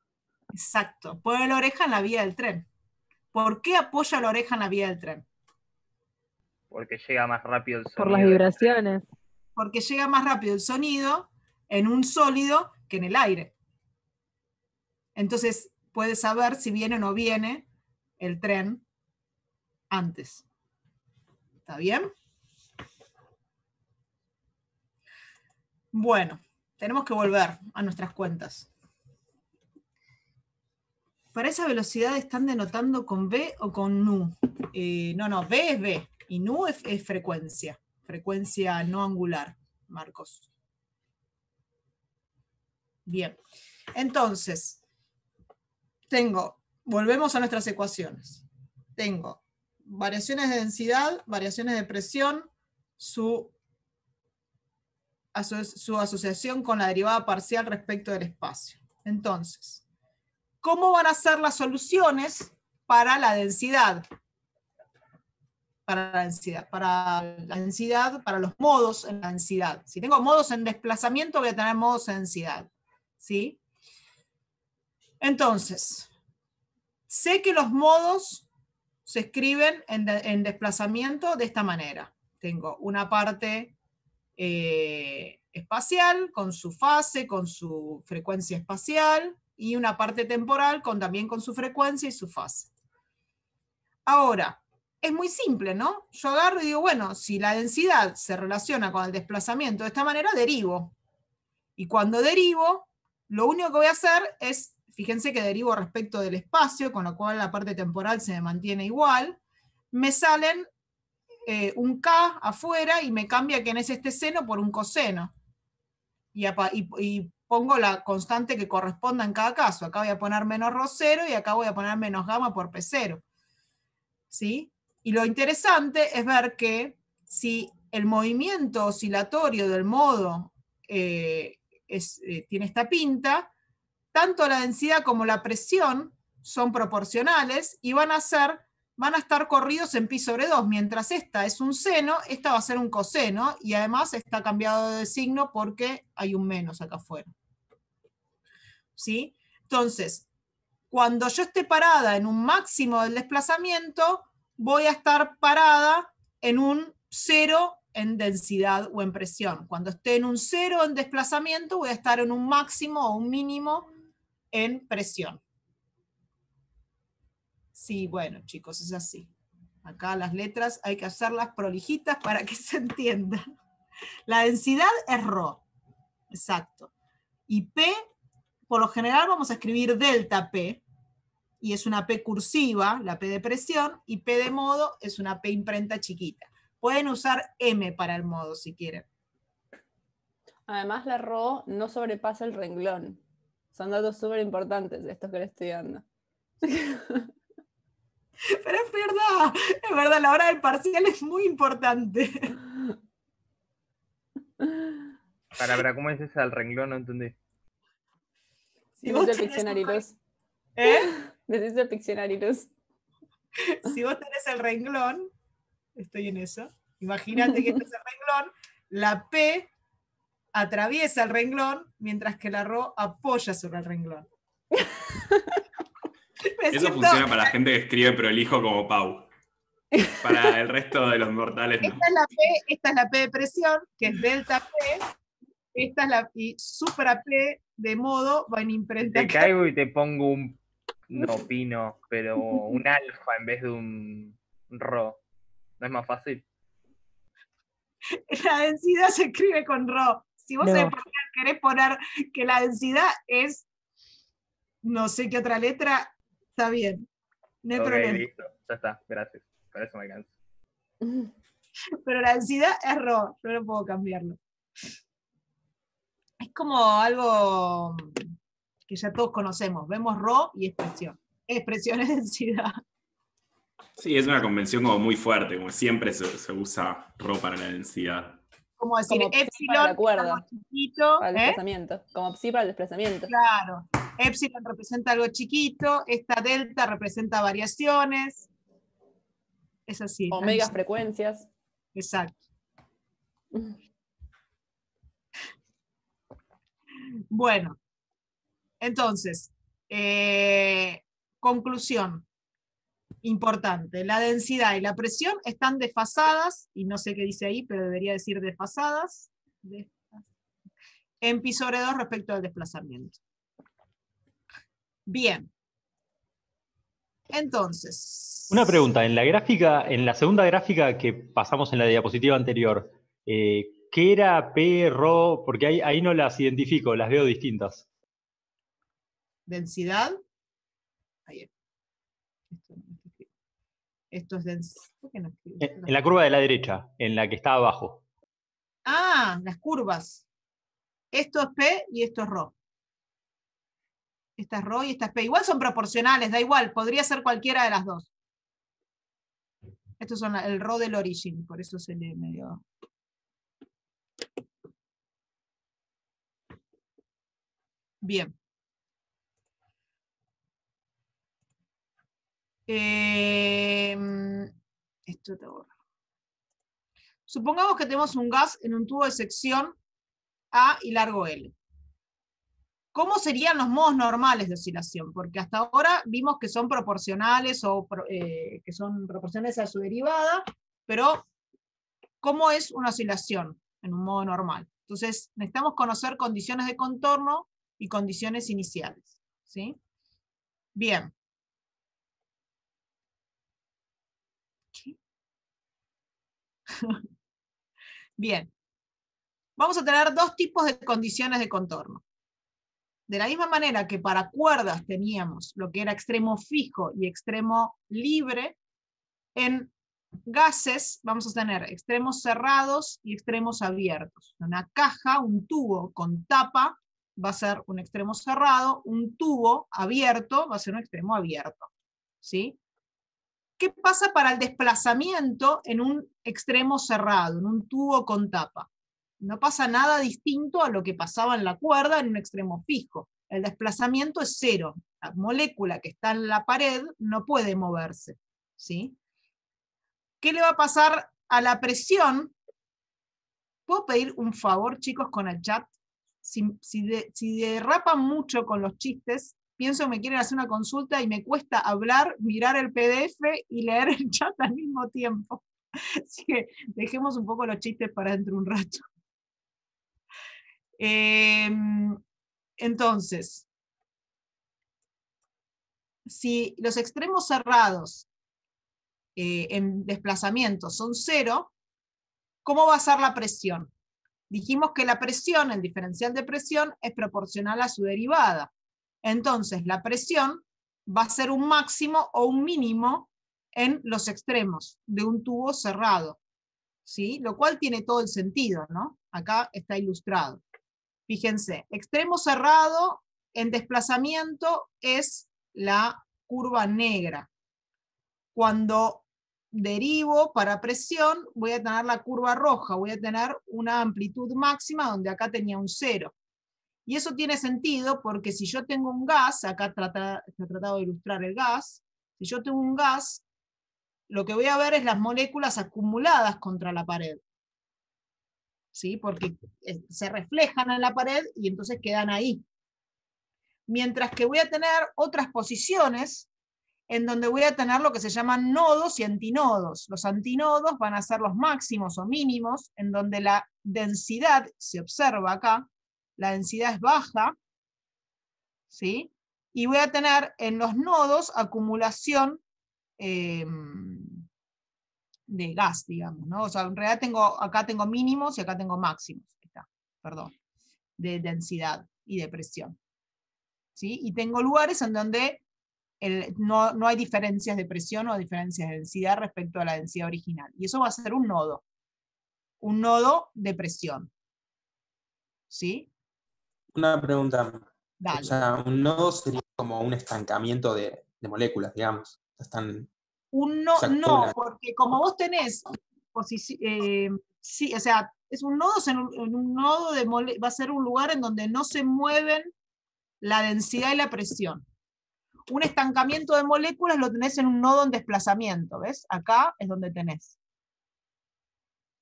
Exacto, pone la oreja en la vía del tren. ¿Por qué apoya la oreja en la vía del tren? Porque llega más rápido el sonido. Por las vibraciones. Porque llega más rápido el sonido en un sólido que en el aire. Entonces puede saber si viene o no viene el tren antes. ¿Está bien? Bueno, tenemos que volver a nuestras cuentas. Para esa velocidad están denotando con V o con nu. No, V es V y nu es frecuencia. Frecuencia no angular, Marcos. Bien. Entonces, volvemos a nuestras ecuaciones. tengo variaciones de densidad, variaciones de presión, su asociación con la derivada parcial respecto del espacio. Entonces, ¿cómo van a ser las soluciones para la densidad? Para la densidad, para los modos en la densidad. Si tengo modos en desplazamiento, voy a tener modos en densidad. ¿Sí? Entonces, sé que los modos se escriben en desplazamiento de esta manera. Tengo una parte espacial, con su fase, con su frecuencia espacial, y una parte temporal también con su frecuencia y su fase. Ahora, es muy simple, ¿no? Yo agarro y digo, bueno, si la densidad se relaciona con el desplazamiento de esta manera, derivo. Y cuando derivo, lo único que voy a hacer es, fíjense que derivo respecto del espacio, con lo cual la parte temporal se me mantiene igual, me salen un K afuera y me cambia quién es este seno por un coseno. Y pongo la constante que corresponda en cada caso. Acá voy a poner menos ρ0 y acá voy a poner menos gamma por P0. ¿Sí? Y lo interesante es ver que si el movimiento oscilatorio del modo tiene esta pinta, tanto la densidad como la presión son proporcionales y van a estar corridos en pi sobre 2. Mientras esta es un seno, esta va a ser un coseno, y además está cambiado de signo porque hay un menos acá afuera. ¿Sí? Entonces, cuando yo esté parada en un máximo del desplazamiento, voy a estar parada en un 0 en densidad o en presión. Cuando esté en un 0 en desplazamiento, voy a estar en un máximo o un mínimo en presión. Sí, bueno, chicos, es así. Acá las letras hay que hacerlas prolijitas para que se entiendan. La densidad es ρ, exacto. Y P, por lo general vamos a escribir delta P, y es una P cursiva, la P de presión, y P de modo es una P imprenta chiquita. Pueden usar M para el modo si quieren. Además, la ρ no sobrepasa el renglón. Son datos súper importantes estos que le estoy dando. Pero es verdad, la hora del parcial es muy importante. Para, ¿cómo es esa del renglón? No entendí. Si vos Decís el tenés Pictionary un- Luz. ¿Eh? Decís el Pictionary Luz. Si vos tenés el renglón, estoy en eso, imagínate que este es el renglón, la P atraviesa el renglón, mientras que la ρ apoya sobre el renglón. Eso funciona para la gente que escribe prolijo como Pau. Para el resto de los mortales no. Esta es la P de presión, que es delta P, esta es la y supra P de modo va en imprenta. Te caigo y te pongo un, no opino, pero un alfa en vez de un ρ. ¿No es más fácil? La densidad se escribe con ρ. Si vos No. querés poner que la densidad es no sé qué otra letra, está bien. No hay Ok, problema. listo. Ya está, gracias. Para eso me alcanza. Pero la densidad es ρ, yo no puedo cambiarlo. Es como algo que ya todos conocemos. Vemos ρ y expresión. Expresión es densidad. Sí, es una convención como muy fuerte, como siempre se usa ρ para la densidad. Como decir, Como psi epsilon para la es cuerda. algo chiquito. Para el desplazamiento. Como psi para el desplazamiento. Claro. Epsilon representa algo chiquito, esta delta representa variaciones. Es así. Omega frecuencias. Exacto. Bueno, entonces, conclusión importante. La densidad y la presión están desfasadas, y no sé qué dice ahí, pero debería decir desfasadas, en pi sobre 2 respecto al desplazamiento. Bien. Entonces. Una pregunta, en la segunda gráfica que pasamos en la diapositiva anterior, ¿qué era P, ρ? Porque ahí no las identifico, las veo distintas. Densidad. Ahí. Esto es densidad. ¿Por qué no escribo? En la curva de la derecha, en la que está abajo. Ah, las curvas. Esto es P y esto es ρ. Esta es ρ y esta es P. Igual son proporcionales, da igual, podría ser cualquiera de las dos. Estos son el rho del origin, por eso se lee medio... Bien. Esto te borro. Supongamos que tenemos un gas en un tubo de sección A y largo L. ¿Cómo serían los modos normales de oscilación? Porque hasta ahora vimos que son proporcionales o que son proporcionales a su derivada, pero ¿cómo es una oscilación en un modo normal? Entonces necesitamos conocer condiciones de contorno y condiciones iniciales, ¿sí? Bien. Bien. Vamos a tener dos tipos de condiciones de contorno. De la misma manera que para cuerdas teníamos lo que era extremo fijo y extremo libre, en gases vamos a tener extremos cerrados y extremos abiertos. Una caja, un tubo con tapa, va a ser un extremo cerrado, un tubo abierto va a ser un extremo abierto, ¿sí? ¿Qué pasa para el desplazamiento en un extremo cerrado, en un tubo con tapa? No pasa nada distinto a lo que pasaba en la cuerda en un extremo fijo. El desplazamiento es cero. La molécula que está en la pared no puede moverse, ¿sí? ¿Qué le va a pasar a la presión? ¿Puedo pedir un favor, chicos, con el chat? Si derrapan mucho con los chistes, pienso que me quieren hacer una consulta y me cuesta hablar, mirar el PDF y leer el chat al mismo tiempo. Así que dejemos un poco los chistes para dentro de un rato. Entonces, si los extremos cerrados en desplazamiento son cero, ¿cómo va a ser la presión? Dijimos que la presión, el diferencial de presión, es proporcional a su derivada. Entonces, la presión va a ser un máximo o un mínimo en los extremos de un tubo cerrado, ¿sí? Lo cual tiene todo el sentido, ¿no? Acá está ilustrado. Fíjense, extremo cerrado en desplazamiento es la curva negra. Cuando derivo para presión, voy a tener la curva roja, voy a tener una amplitud máxima donde acá tenía un cero. Y eso tiene sentido porque si yo tengo un gas, acá he tratado de ilustrar el gas, si yo tengo un gas, lo que voy a ver es las moléculas acumuladas contra la pared, ¿sí? Porque se reflejan en la pared y entonces quedan ahí. Mientras que voy a tener otras posiciones en donde voy a tener lo que se llaman nodos y antinodos. Los antinodos van a ser los máximos o mínimos, en donde la densidad, se observa acá, la densidad es baja, ¿sí? Y voy a tener en los nodos acumulación de gas, digamos, ¿no? O sea, en realidad acá tengo mínimos y acá tengo máximos, perdón, de densidad y de presión, ¿sí? Y tengo lugares en donde no hay diferencias de presión o diferencias de densidad respecto a la densidad original. Y eso va a ser un nodo de presión, ¿sí? Una pregunta. Dale. O sea, un nodo sería como un estancamiento de moléculas, digamos. No, porque como vos tenés sí, o sea, es un nodo, en un nodo va a ser un lugar en donde no se mueven la densidad y la presión. Un estancamiento de moléculas lo tenés en un nodo en desplazamiento, ¿ves? Acá es donde tenés.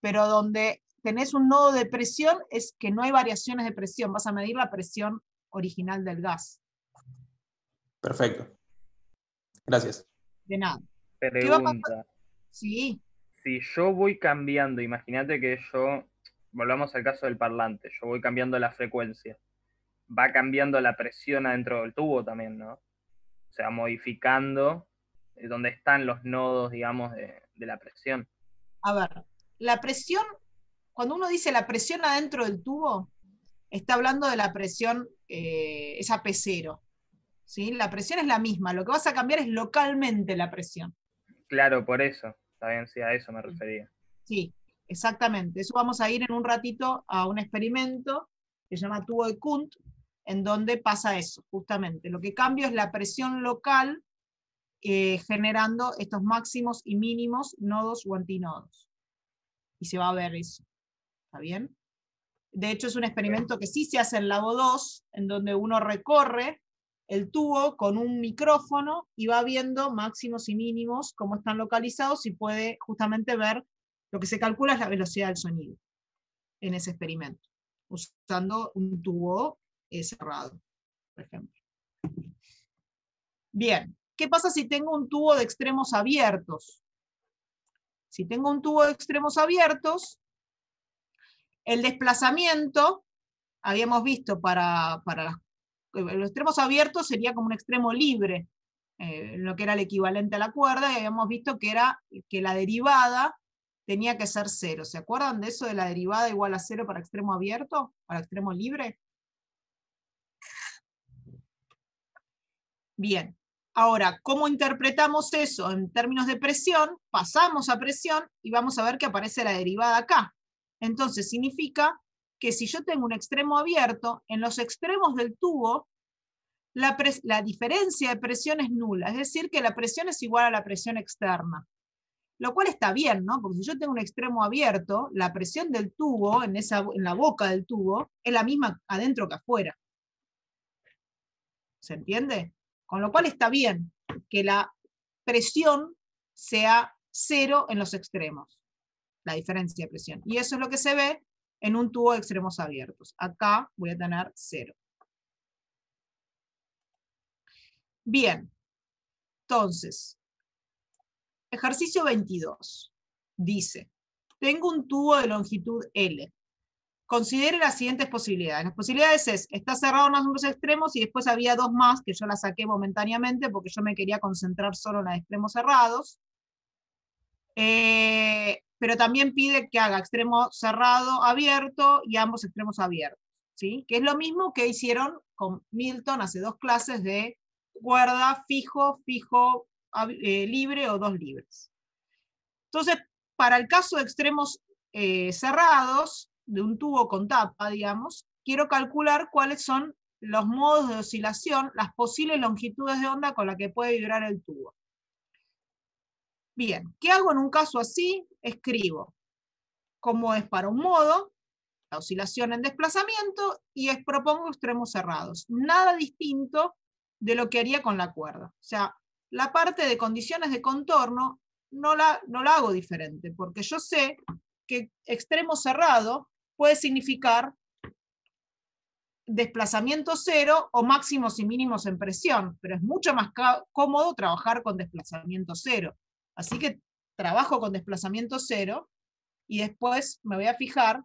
Pero donde tenés un nodo de presión es que no hay variaciones de presión, vas a medir la presión original del gas. Perfecto. Gracias. De nada. Pregunta. Sí. Si yo voy cambiando, imagínate que volvamos al caso del parlante, yo voy cambiando la frecuencia, va cambiando la presión adentro del tubo también, ¿no? O sea, modificando donde están los nodos, digamos, de la presión. A ver, la presión, cuando uno dice la presión adentro del tubo, está hablando de la presión, esa P0. ¿Sí? La presión es la misma, lo que vas a cambiar es localmente la presión. Claro, por eso, está bien, sí, a eso me refería. Sí, exactamente. Eso vamos a ir en un ratito a un experimento que se llama tubo de Kundt, en donde pasa eso, justamente. Lo que cambio es la presión local generando estos máximos y mínimos nodos o antinodos. Y se va a ver eso. ¿Está bien? De hecho, es un experimento que sí se hace en Labo 2, en donde uno recorre el tubo con un micrófono y va viendo máximos y mínimos, cómo están localizados, y puede justamente ver, lo que se calcula es la velocidad del sonido en ese experimento, usando un tubo cerrado, por ejemplo. Bien, ¿qué pasa si tengo un tubo de extremos abiertos? Si tengo un tubo de extremos abiertos, el desplazamiento, habíamos visto para los extremos abiertos sería como un extremo libre, lo que era el equivalente a la cuerda, y habíamos visto que era que la derivada tenía que ser 0. ¿Se acuerdan de eso de la derivada igual a 0 para extremo abierto, para extremo libre? Bien, ahora, ¿cómo interpretamos eso en términos de presión? Pasamos a presión y vamos a ver que aparece la derivada acá. Entonces significa que si yo tengo un extremo abierto, en los extremos del tubo, la diferencia de presión es nula, es decir, que la presión es igual a la presión externa. Lo cual está bien, ¿no? Porque si yo tengo un extremo abierto, la presión del tubo, en la boca del tubo, es la misma adentro que afuera. ¿Se entiende? Con lo cual está bien que la presión sea 0 en los extremos, la diferencia de presión. Y eso es lo que se ve en un tubo de extremos abiertos. Acá voy a tener 0. Bien, entonces, ejercicio 22. Dice, tengo un tubo de longitud L. Considere las siguientes posibilidades. Las posibilidades es, está cerrado en ambos extremos y después había 2 más que yo las saqué momentáneamente porque yo me quería concentrar solo en los extremos cerrados. Pero también pide que haga extremo cerrado, abierto y ambos extremos abiertos, ¿sí? Que es lo mismo que hicieron con Milton hace 2 clases de cuerda, fijo, libre o 2 libres. Entonces, para el caso de extremos cerrados, de un tubo con tapa, digamos, quiero calcular cuáles son los modos de oscilación, las posibles longitudes de onda con las que puede vibrar el tubo. Bien, ¿qué hago en un caso así? Escribo cómo es para un modo, la oscilación en desplazamiento, y propongo extremos cerrados. Nada distinto de lo que haría con la cuerda. O sea, la parte de condiciones de contorno no la hago diferente, porque yo sé que extremo cerrado puede significar desplazamiento 0 o máximos y mínimos en presión, pero es mucho más cómodo trabajar con desplazamiento 0. Así que trabajo con desplazamiento 0 y después me voy a fijar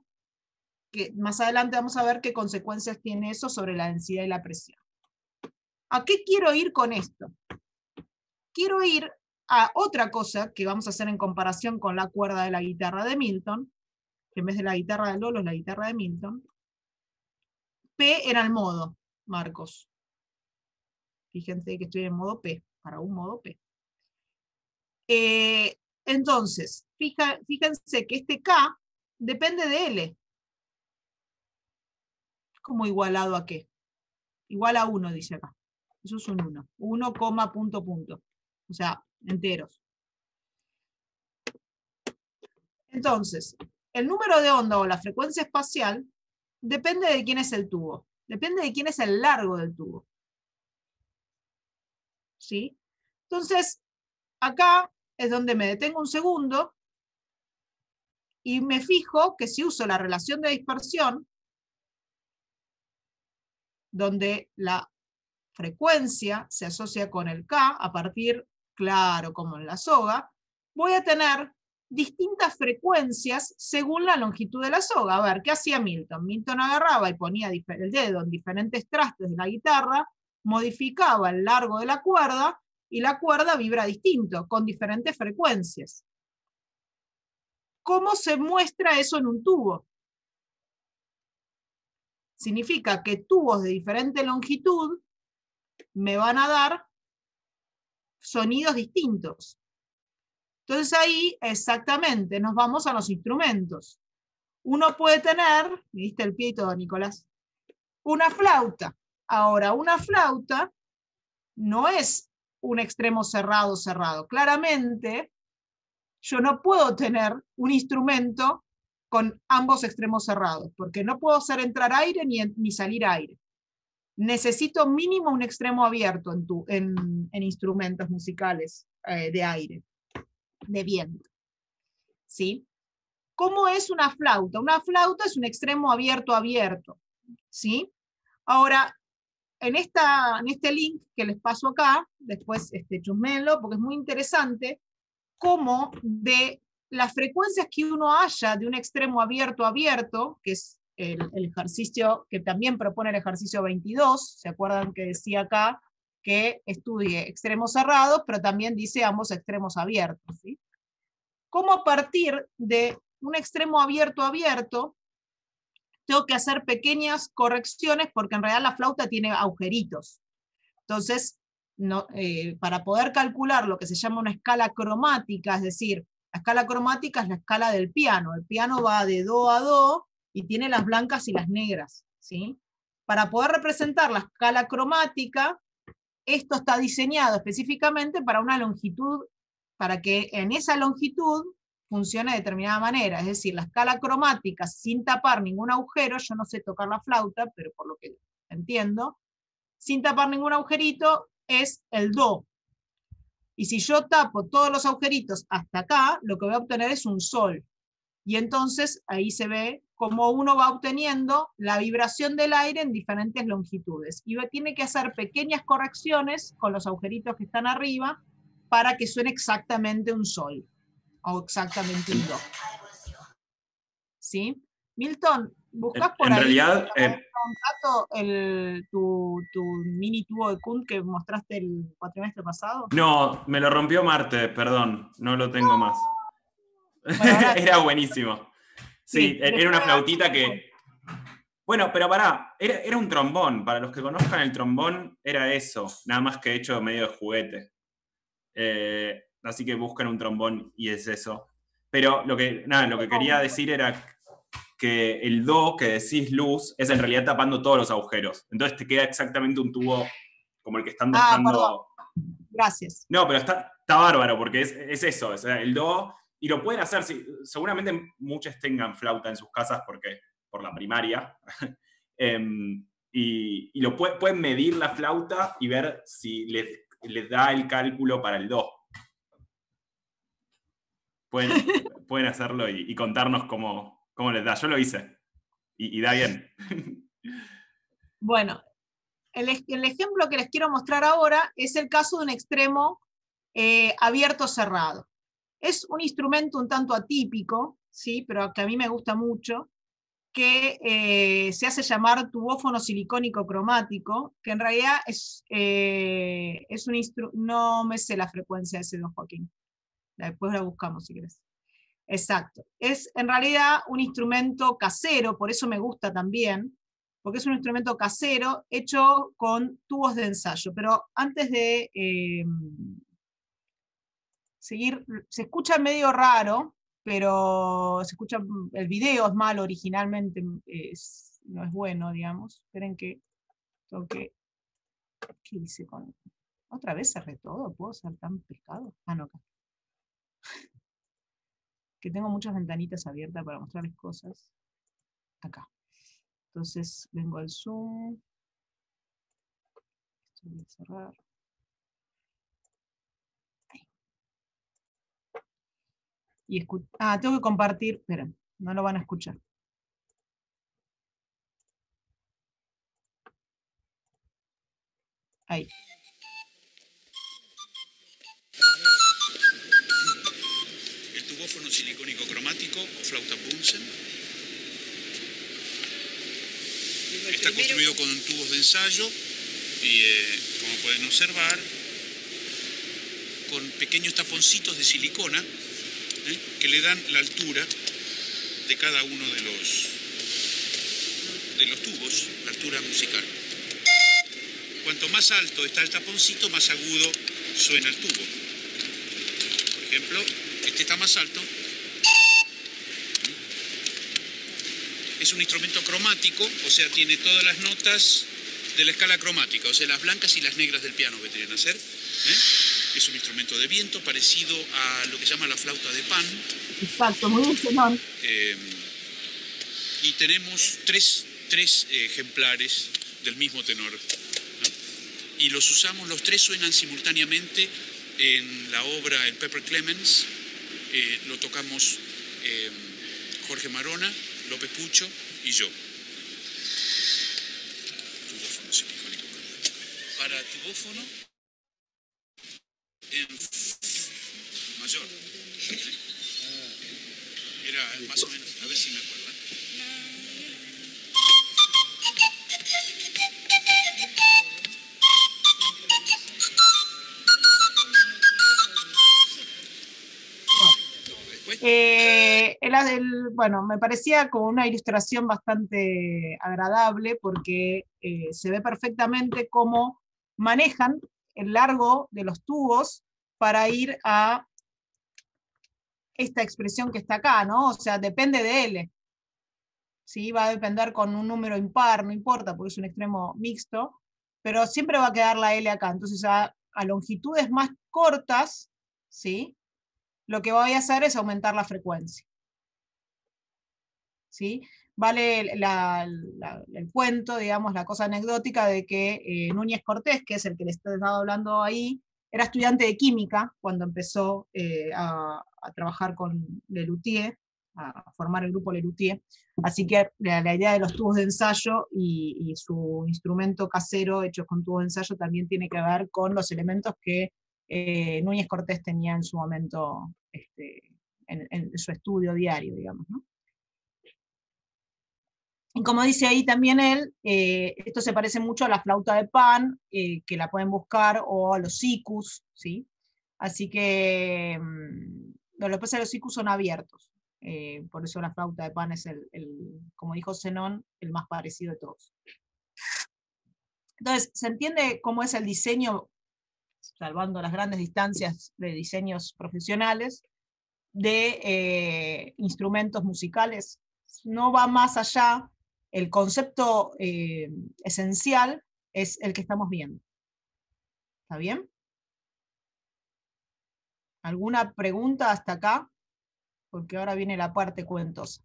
que más adelante vamos a ver qué consecuencias tiene eso sobre la densidad y la presión. ¿A qué quiero ir con esto? Quiero ir a otra cosa que vamos a hacer en comparación con la cuerda de la guitarra de Milton, que en vez de la guitarra de Lolo es la guitarra de Milton. P era el modo, Marcos. Fíjense que estoy en modo P, para un modo P. Entonces, fíjense que este K depende de L. ¿Cómo igualado a qué? Igual a 1, dice acá. Eso es un 1. 1, punto, punto. O sea, enteros. Entonces, el número de onda o la frecuencia espacial depende de quién es el tubo. Depende de quién es el largo del tubo. ¿Sí? Entonces, acá es donde me detengo un segundo y me fijo que si uso la relación de dispersión, donde la frecuencia se asocia con el K, a partir, claro, como en la soga, voy a tener distintas frecuencias según la longitud de la soga. A ver, ¿qué hacía Milton? Milton agarraba y ponía el dedo en diferentes trastes de la guitarra, modificaba el largo de la cuerda, y la cuerda vibra distinto, con diferentes frecuencias. ¿Cómo se muestra eso en un tubo? Significa que tubos de diferente longitud me van a dar sonidos distintos. Entonces ahí, exactamente, nos vamos a los instrumentos. Uno puede tener, me diste el pie y todo, Nicolás, una flauta. Ahora, una flauta no es un extremo cerrado, cerrado. Claramente, yo no puedo tener un instrumento con ambos extremos cerrados, porque no puedo hacer entrar aire ni salir aire. Necesito mínimo un extremo abierto en instrumentos musicales de aire, de viento. ¿Sí? ¿Cómo es una flauta? Una flauta es un extremo abierto, abierto. ¿Sí? Ahora, en este link que les paso acá, después chusmenlo, porque es muy interesante, cómo de las frecuencias que uno haya de un extremo abierto, abierto, que es el ejercicio que también propone el ejercicio 22, ¿se acuerdan que decía acá que estudie extremos cerrados, pero también dice ambos extremos abiertos? ¿Sí? ¿Cómo a partir de un extremo abierto, abierto, tengo que hacer pequeñas correcciones porque en realidad la flauta tiene agujeritos? Entonces, no, para poder calcular lo que se llama una escala cromática, es decir, la escala cromática es la escala del piano. El piano va de do a do y tiene las blancas y las negras. ¿Sí? Para poder representar la escala cromática, esto está diseñado específicamente para una longitud, para que en esa longitud funcione de determinada manera. Es decir, la escala cromática sin tapar ningún agujero, yo no sé tocar la flauta, pero por lo que entiendo, sin tapar ningún agujerito, es el do. Y si yo tapo todos los agujeritos hasta acá, lo que voy a obtener es un sol. Y entonces ahí se ve cómo uno va obteniendo la vibración del aire en diferentes longitudes. Y tiene que hacer pequeñas correcciones con los agujeritos que están arriba para que suene exactamente un sol. O exactamente un do. ¿Sí? Milton, ¿buscas por en ahí realidad, un rato tu mini tubo de Kuhn que mostraste el cuatrimestre pasado? no, me lo rompió Marte, perdón, no lo tengo más. Bueno, ahora Era buenísimo. Sí, sí, era una flautita que... Bueno, pero pará, era un trombón. Para los que conozcan el trombón, era eso, nada más que hecho medio de juguete. Así que buscan un trombón y es eso. Pero lo que quería decir era que el do que decís luz es en realidad tapando todos los agujeros. Entonces te queda exactamente un tubo como el que están mostrando. Perdón. Gracias. No, pero está bárbaro porque es eso, o sea, el do, y lo pueden hacer, seguramente muchos tengan flauta en sus casas porque por la primaria, y pueden medir la flauta y ver si les da el cálculo para el do. Pueden hacerlo y contarnos cómo les da. Yo lo hice y da bien. Bueno, el ejemplo que les quiero mostrar ahora es el caso de un extremo abierto-cerrado. Es un instrumento un tanto atípico, ¿sí? Pero que a mí me gusta mucho, que se hace llamar tubófono silicónico cromático, que en realidad es un instrumento, no me sé la frecuencia de ese don Joaquín. Después la buscamos si querés. Exacto. Es en realidad un instrumento casero, por eso me gusta también, porque es un instrumento casero hecho con tubos de ensayo. Pero antes de seguir, se escucha medio raro, pero se escucha, el video es malo originalmente, no es bueno, digamos. Esperen que toque. ¿Qué hice con...? ¿Otra vez cerré todo? ¿Puedo ser tan pescado? Ah, no, acá. Que tengo muchas ventanitas abiertas para mostrarles cosas. Acá. Entonces vengo al Zoom. Esto voy a cerrar. Ahí. Y tengo que compartir. Esperen, no lo van a escuchar. Ahí. El tubófono silicónico cromático o flauta Bunsen está construido con tubos de ensayo y, como pueden observar, con pequeños taponcitos de silicona que le dan la altura de cada uno de los tubos, la altura musical. Cuanto más alto está el taponcito, más agudo suena el tubo. Por ejemplo, este está más alto. Es un instrumento cromático, o sea, tiene todas las notas de la escala cromática, o sea, las blancas y las negras del piano vendrían a ser. Es un instrumento de viento parecido a lo que se llama la flauta de pan. Exacto, muy bien, Zenón. Y tenemos tres ejemplares del mismo tenor, ¿no? Y los usamos, los tres suenan simultáneamente en la obra El Pepper Clemens. Lo tocamos Jorge Marona, López Pucho y yo. Tubófono semicónico. Para tubófono en mayor. Era más o menos, a ver si me acuerdo. Bueno, me parecía como una ilustración bastante agradable porque se ve perfectamente cómo manejan el largo de los tubos para ir a esta expresión que está acá, ¿no? O sea, depende de L. ¿Sí? Va a depender con un número impar, no importa, porque es un extremo mixto, pero siempre va a quedar la L acá. Entonces a longitudes más cortas, ¿sí? Lo que voy a hacer es aumentar la frecuencia. ¿Sí? Vale el cuento, digamos, la cosa anecdótica de que Núñez Cortés, que es el que le estaba hablando ahí, era estudiante de química cuando empezó a trabajar con Lelutier, a formar el grupo Lelutier. Así que la idea de los tubos de ensayo y su instrumento casero hecho con tubos de ensayo también tiene que ver con los elementos que Núñez Cortés tenía en su momento en su estudio diario, digamos, ¿no? Y como dice ahí también él, esto se parece mucho a la flauta de pan, que la pueden buscar, o a los sikus, ¿sí? Así que lo que pasa es que los sikus son abiertos, por eso la flauta de pan es como dijo Zenón, el más parecido de todos. Entonces, ¿se entiende cómo es el diseño, salvando las grandes distancias de diseños profesionales, de instrumentos musicales? No va más allá. El concepto esencial es el que estamos viendo. ¿Está bien? ¿Alguna pregunta hasta acá? Porque ahora viene la parte cuentosa.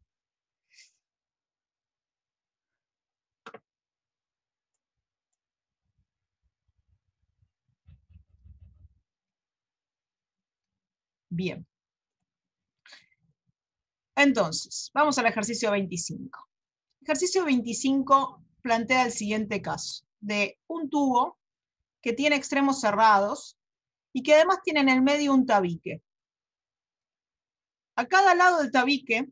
Bien. Entonces, vamos al ejercicio 25. Ejercicio 25 plantea el siguiente caso, de un tubo que tiene extremos cerrados y que además tiene en el medio un tabique. A cada lado del tabique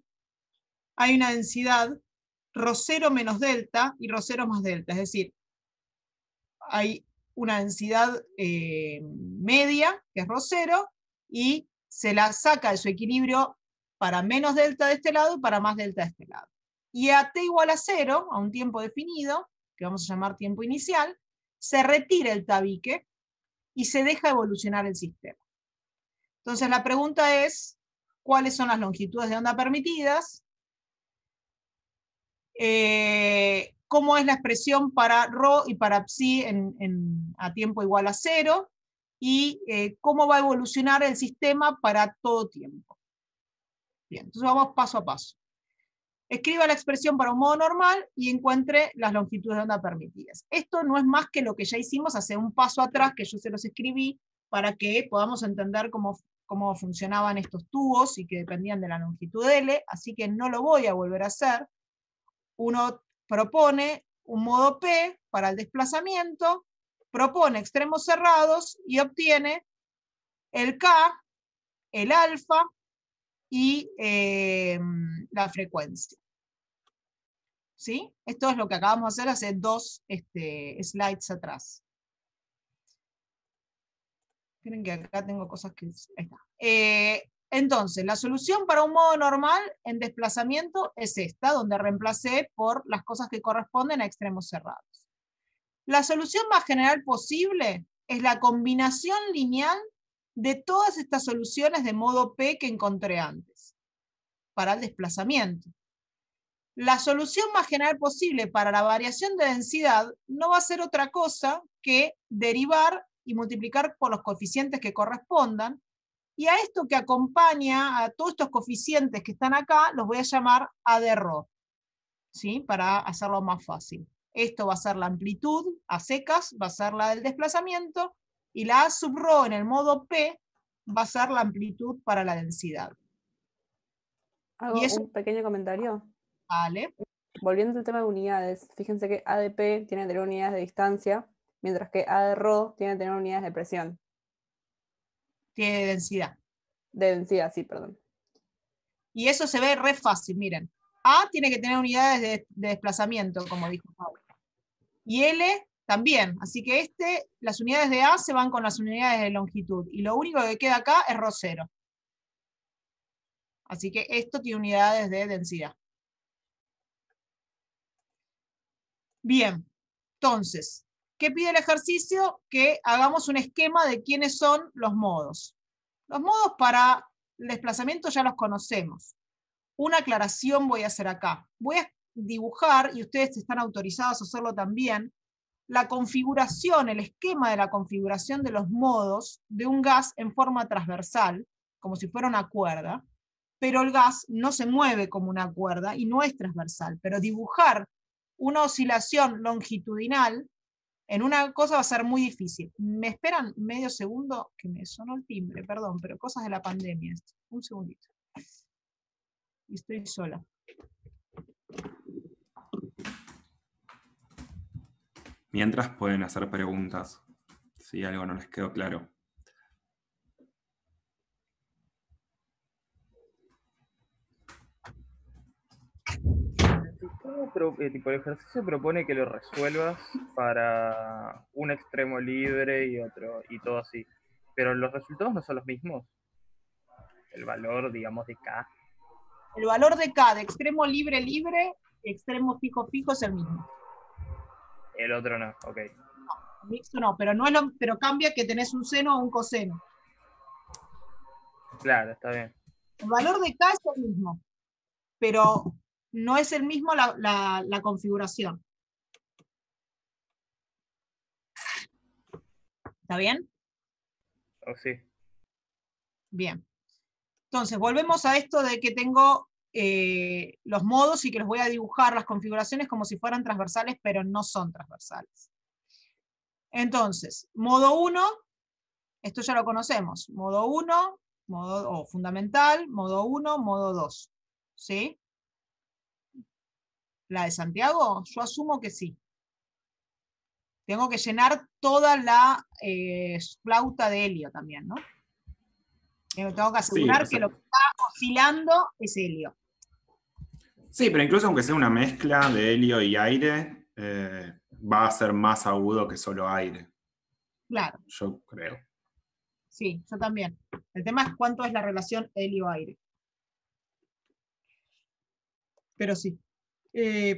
hay una densidad ρ0 menos delta y ρ0 más delta, es decir, hay una densidad media, que es ρ0, y se la saca de su equilibrio para menos delta de este lado y para más delta de este lado. Y a t igual a 0, a un tiempo definido, que vamos a llamar tiempo inicial, se retira el tabique y se deja evolucionar el sistema. Entonces la pregunta es, ¿cuáles son las longitudes de onda permitidas? ¿Cómo es la expresión para ρ y para psi a tiempo igual a 0? Y cómo va a evolucionar el sistema para todo tiempo. Bien, entonces vamos paso a paso. Escriba la expresión para un modo normal y encuentre las longitudes de onda permitidas. Esto no es más que lo que ya hicimos hace un paso atrás, que yo se los escribí, para que podamos entender cómo funcionaban estos tubos y que dependían de la longitud L, así que no lo voy a volver a hacer. Uno propone un modo P para el desplazamiento, propone extremos cerrados y obtiene el K, el alfa y la frecuencia. ¿Sí? Esto es lo que acabamos de hacer hace dos slides atrás. Miren que acá tengo cosas que... Ahí está. Entonces, la solución para un modo normal en desplazamiento es esta, donde reemplacé por las cosas que corresponden a extremos cerrados. La solución más general posible es la combinación lineal de todas estas soluciones de modo P que encontré antes, para el desplazamiento. La solución más general posible para la variación de densidad no va a ser otra cosa que derivar y multiplicar por los coeficientes que correspondan, y a esto que acompaña, a todos estos coeficientes que están acá, los voy a llamar A de ρ, ¿sí? Para hacerlo más fácil. Esto va a ser la amplitud, a secas, va a ser la del desplazamiento, y la A sub ρ en el modo P va a ser la amplitud para la densidad. Hago Y eso, un pequeño comentario. vale, Volviendo al tema de unidades, fíjense que A de P tiene que tener unidades de distancia, mientras que A de ρ tiene que tener unidades de presión. tiene densidad. De densidad, sí, perdón. Y eso se ve re fácil, miren. A tiene que tener unidades de desplazamiento, como dijo Pablo. Y L también. Así que las unidades de A se van con las unidades de longitud. Y lo único que queda acá es ρ0. Así que esto tiene unidades de densidad. Bien, entonces, ¿qué pide el ejercicio? Que hagamos un esquema de quiénes son los modos. Los modos para el desplazamiento ya los conocemos. Una aclaración voy a hacer acá. Voy a dibujar, y ustedes están autorizados a hacerlo también, la configuración, el esquema de la configuración de los modos de un gas en forma transversal, como si fuera una cuerda, pero el gas no se mueve como una cuerda y no es transversal, pero dibujar una oscilación longitudinal en una cosa va a ser muy difícil. ¿Me esperan medio segundo? Que me sonó el timbre, perdón, pero cosas de la pandemia. Un segundito. Y estoy sola. Mientras pueden hacer preguntas, si algo no les quedó claro. Tipo, el ejercicio propone que lo resuelvas para un extremo libre y otro, y todo así. Pero los resultados no son los mismos. El valor, digamos, de K. El valor de K de extremo libre, libre, extremo fijo, fijo es el mismo. El otro no, ok. No, mixto no, pero, no es pero cambia que tenés un seno o un coseno. Claro, está bien. El valor de K es el mismo, pero no es el mismo la configuración. ¿Está bien? Oh, sí. Bien. Entonces, volvemos a esto de que tengo los modos y que los voy a dibujar las configuraciones como si fueran transversales, pero no son transversales. Entonces, modo 1, esto ya lo conocemos. Modo 1, modo fundamental, modo 1, modo 2. ¿Sí? ¿La de Santiago? Yo asumo que sí. Tengo que llenar toda la flauta de helio también, ¿no? Tengo que asegurar que lo que está oscilando es helio. Sí, pero incluso aunque sea una mezcla de helio y aire, va a ser más agudo que solo aire. Claro. Yo creo. Sí, yo también. El tema es cuánto es la relación helio-aire. Pero sí,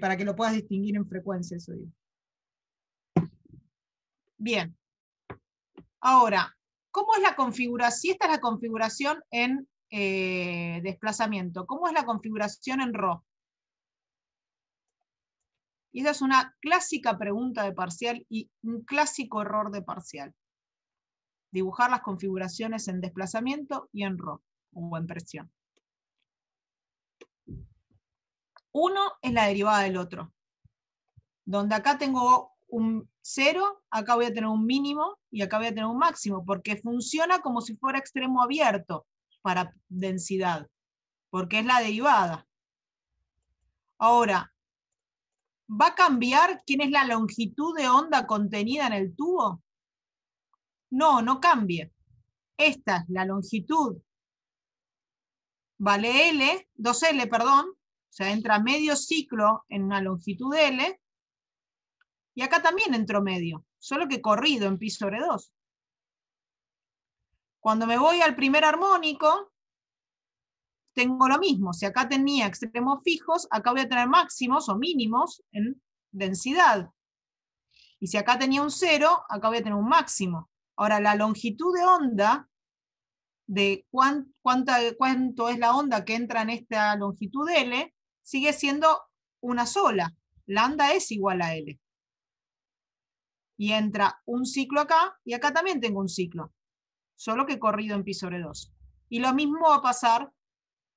para que lo puedas distinguir en frecuencia, eso digo. Bien. Ahora, ¿cómo es la configuración? Si esta es la configuración en desplazamiento, ¿cómo es la configuración en ρ? Y esa es una clásica pregunta de parcial y un clásico error de parcial. Dibujar las configuraciones en desplazamiento y en ρ, o en presión. Uno es la derivada del otro. Donde acá tengo un 0, acá voy a tener un mínimo y acá voy a tener un máximo, porque funciona como si fuera extremo abierto para densidad, porque es la derivada. Ahora, ¿va a cambiar quién es la longitud de onda contenida en el tubo? No, no cambie. Esta es la longitud. Vale L, 2L, perdón. O sea, entra medio ciclo en una longitud L. Y acá también entró medio, solo que corrido en pi sobre 2. Cuando me voy al primer armónico, tengo lo mismo. Si acá tenía extremos fijos, acá voy a tener máximos o mínimos en densidad. Y si acá tenía un 0, acá voy a tener un máximo. Ahora, la longitud de onda, de cuánto es la onda que entra en esta longitud L, sigue siendo una sola. Lambda es igual a L. y entra un ciclo acá, y acá también tengo un ciclo, solo que corrido en pi sobre 2. Y lo mismo va a pasar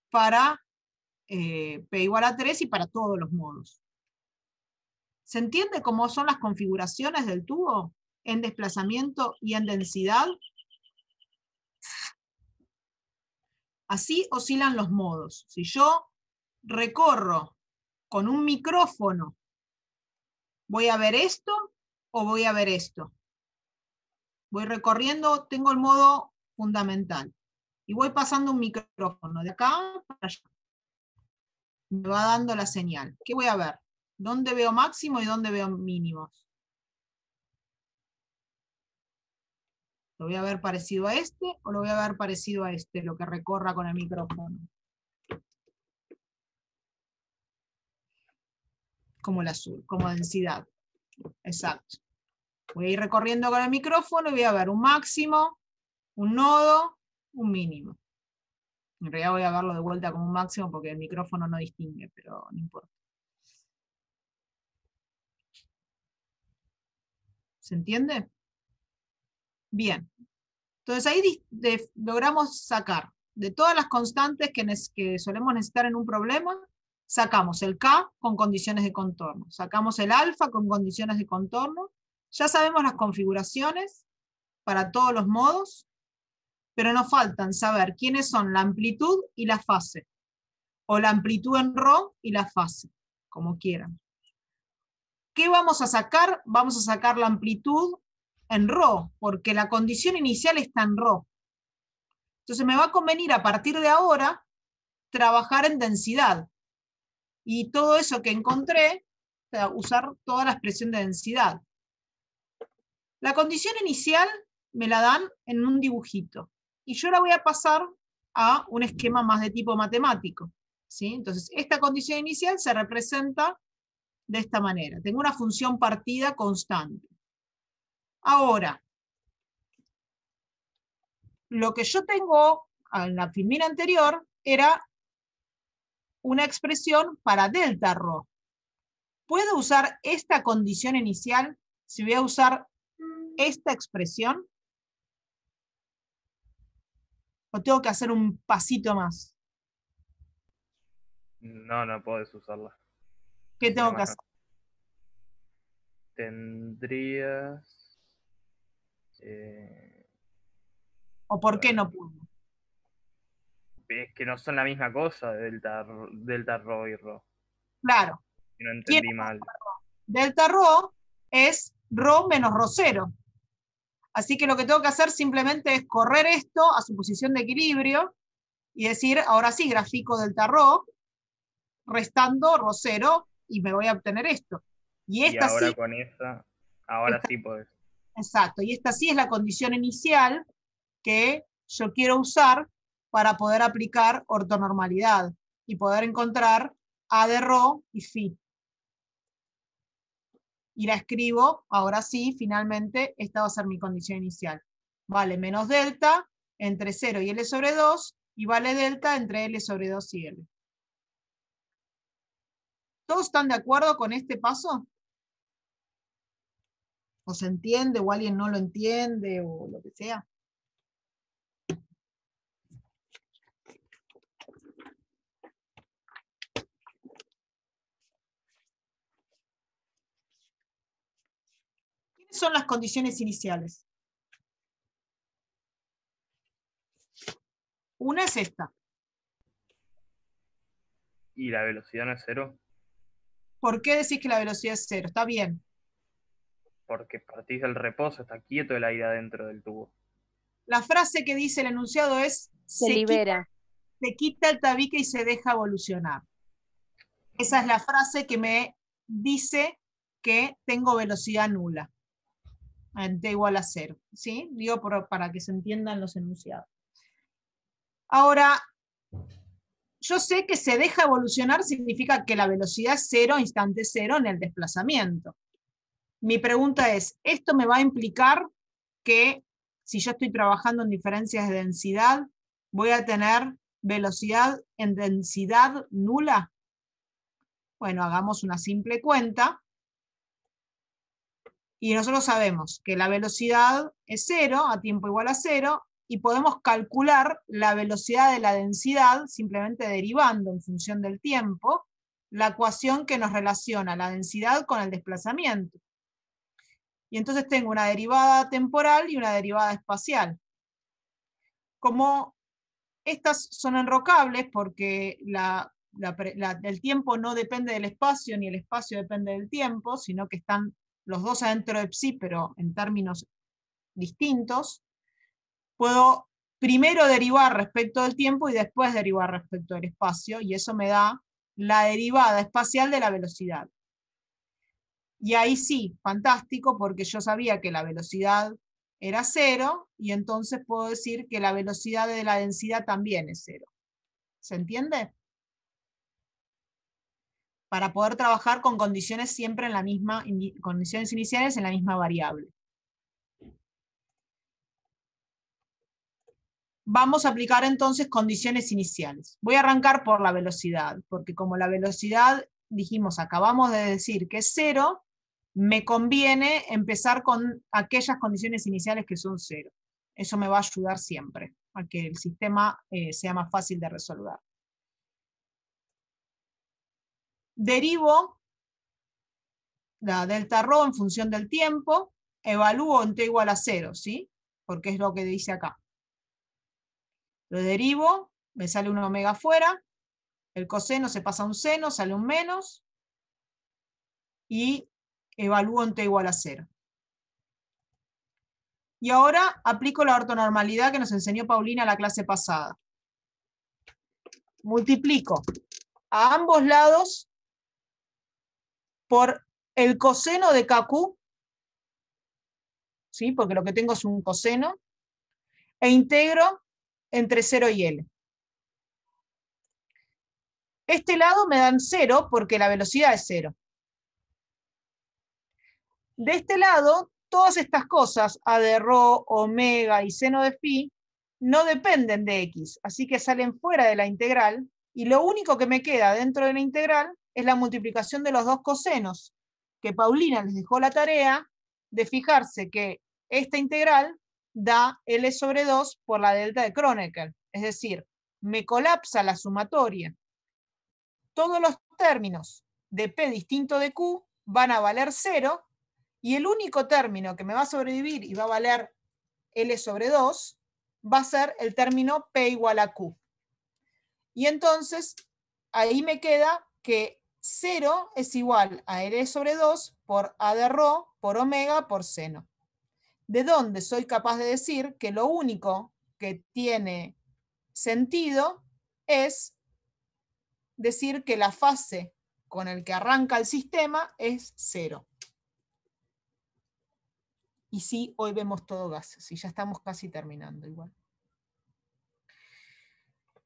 para P igual a 3 y para todos los modos. ¿Se entiende cómo son las configuraciones del tubo en desplazamiento y en densidad? Así oscilan los modos. Si yo recorro con un micrófono, ¿voy a ver esto o voy a ver esto? Voy recorriendo, tengo el modo fundamental. Y voy pasando un micrófono de acá para allá. Me va dando la señal. ¿Qué voy a ver? ¿Dónde veo máximo y dónde veo mínimos? ¿Lo voy a ver parecido a este o lo voy a ver parecido a este, lo que recorra con el micrófono? Como el azul, como densidad. Exacto. Voy a ir recorriendo con el micrófono y voy a ver un máximo, un nodo, un mínimo. En realidad voy a verlo de vuelta como un máximo porque el micrófono no distingue, pero no importa. ¿Se entiende? Bien. Entonces ahí logramos sacar de todas las constantes que solemos necesitar en un problema, sacamos el K con condiciones de contorno, sacamos el alfa con condiciones de contorno, ya sabemos las configuraciones para todos los modos, pero nos faltan saber quiénes son la amplitud y la fase, o la amplitud en ρ y la fase, como quieran. ¿Qué vamos a sacar? Vamos a sacar la amplitud en ρ, porque la condición inicial está en ρ. Entonces me va a convenir a partir de ahora trabajar en densidad. Y todo eso que encontré, o sea, usar toda la expresión de densidad. La condición inicial me la dan en un dibujito. Y yo la voy a pasar a un esquema más de tipo matemático, ¿sí? Entonces, esta condición inicial se representa de esta manera. Tengo una función partida constante. Ahora, lo que yo tengo en la filmina anterior era una expresión para delta ρ. ¿Puedo usar esta condición inicial si voy a usar esta expresión? ¿O tengo que hacer un pasito más? No, no puedes usarla. ¿Qué tengo que hacer? Tendrías... ¿O por qué no puedo? Es que no son la misma cosa, delta ρ y ρ. Claro. Si no entendí mal. Delta ρ es ρ menos ρ0. Así que lo que tengo que hacer simplemente es correr esto a su posición de equilibrio y decir, ahora sí, grafico delta ρ, restando ρ0, y me voy a obtener esto. Y esta ahora sí, con esa, ahora sí podés. Exacto, y esta sí es la condición inicial que yo quiero usar para poder aplicar ortonormalidad y poder encontrar A de ρ y phi. Y la escribo, ahora sí, finalmente, esta va a ser mi condición inicial. Vale menos delta entre 0 y L sobre 2, y vale delta entre L sobre 2 y L. ¿Todos están de acuerdo con este paso? ¿O se entiende, o alguien no lo entiende, o lo que sea? ¿Quiénes son las condiciones iniciales? Una es esta. ¿Y la velocidad no es 0? ¿Por qué decís que la velocidad es 0? Está bien. Porque partís del reposo, está quieto el aire adentro del tubo. La frase que dice el enunciado es Se libera. se quita el tabique y se deja evolucionar. Esa es la frase que me dice que tengo velocidad nula. En t igual a 0. ¿Sí? Digo para que se entiendan los enunciados. Ahora, yo sé que se deja evolucionar significa que la velocidad es 0, instante 0 en el desplazamiento. Mi pregunta es, ¿esto me va a implicar que si yo estoy trabajando en diferencias de densidad, voy a tener velocidad en densidad nula? Bueno, hagamos una simple cuenta. Y nosotros sabemos que la velocidad es 0, a tiempo igual a 0, y podemos calcular la velocidad de la densidad simplemente derivando en función del tiempo la ecuación que nos relaciona la densidad con el desplazamiento. Y entonces tengo una derivada temporal y una derivada espacial. Como estas son enrocables porque el tiempo no depende del espacio, ni el espacio depende del tiempo, sino que están los dos adentro de psi, pero en términos distintos, puedo primero derivar respecto del tiempo y después derivar respecto del espacio, y eso me da la derivada espacial de la velocidad. Y ahí sí, fantástico, porque yo sabía que la velocidad era 0, y entonces puedo decir que la velocidad de la densidad también es 0. ¿Se entiende? Para poder trabajar con condiciones siempre en la misma, condiciones iniciales en la misma variable. Vamos a aplicar entonces condiciones iniciales. Voy a arrancar por la velocidad, porque como la velocidad, dijimos, acabamos de decir que es 0, me conviene empezar con aquellas condiciones iniciales que son 0. Eso me va a ayudar siempre a que el sistema sea más fácil de resolver. Derivo la delta rho en función del tiempo, evalúo en t igual a 0, ¿sí? Porque es lo que dice acá. Lo derivo, me sale un omega afuera, el coseno se pasa a un seno, sale un menos, y evalúo en t igual a 0. Y ahora aplico la ortonormalidad que nos enseñó Paulina la clase pasada. Multiplico a ambos lados por el coseno de KQ, ¿sí? Porque lo que tengo es un coseno, e integro entre 0 y L. Este lado me dan 0 porque la velocidad es 0. De este lado, todas estas cosas, a de rho, omega y seno de phi, no dependen de x, así que salen fuera de la integral, y lo único que me queda dentro de la integral es la multiplicación de los dos cosenos, que Paulina les dejó la tarea de fijarse que esta integral da L sobre 2 por la delta de Kronecker, es decir, me colapsa la sumatoria. Todos los términos de P distinto de Q van a valer 0, y el único término que me va a sobrevivir y va a valer L sobre 2 va a ser el término P igual a Q. Y entonces, ahí me queda que 0 es igual a L sobre 2 por A de rho por omega por seno. De donde soy capaz de decir que lo único que tiene sentido es decir que la fase con el que arranca el sistema es 0. Y sí, hoy vemos todo gases, y ya estamos casi terminando igual.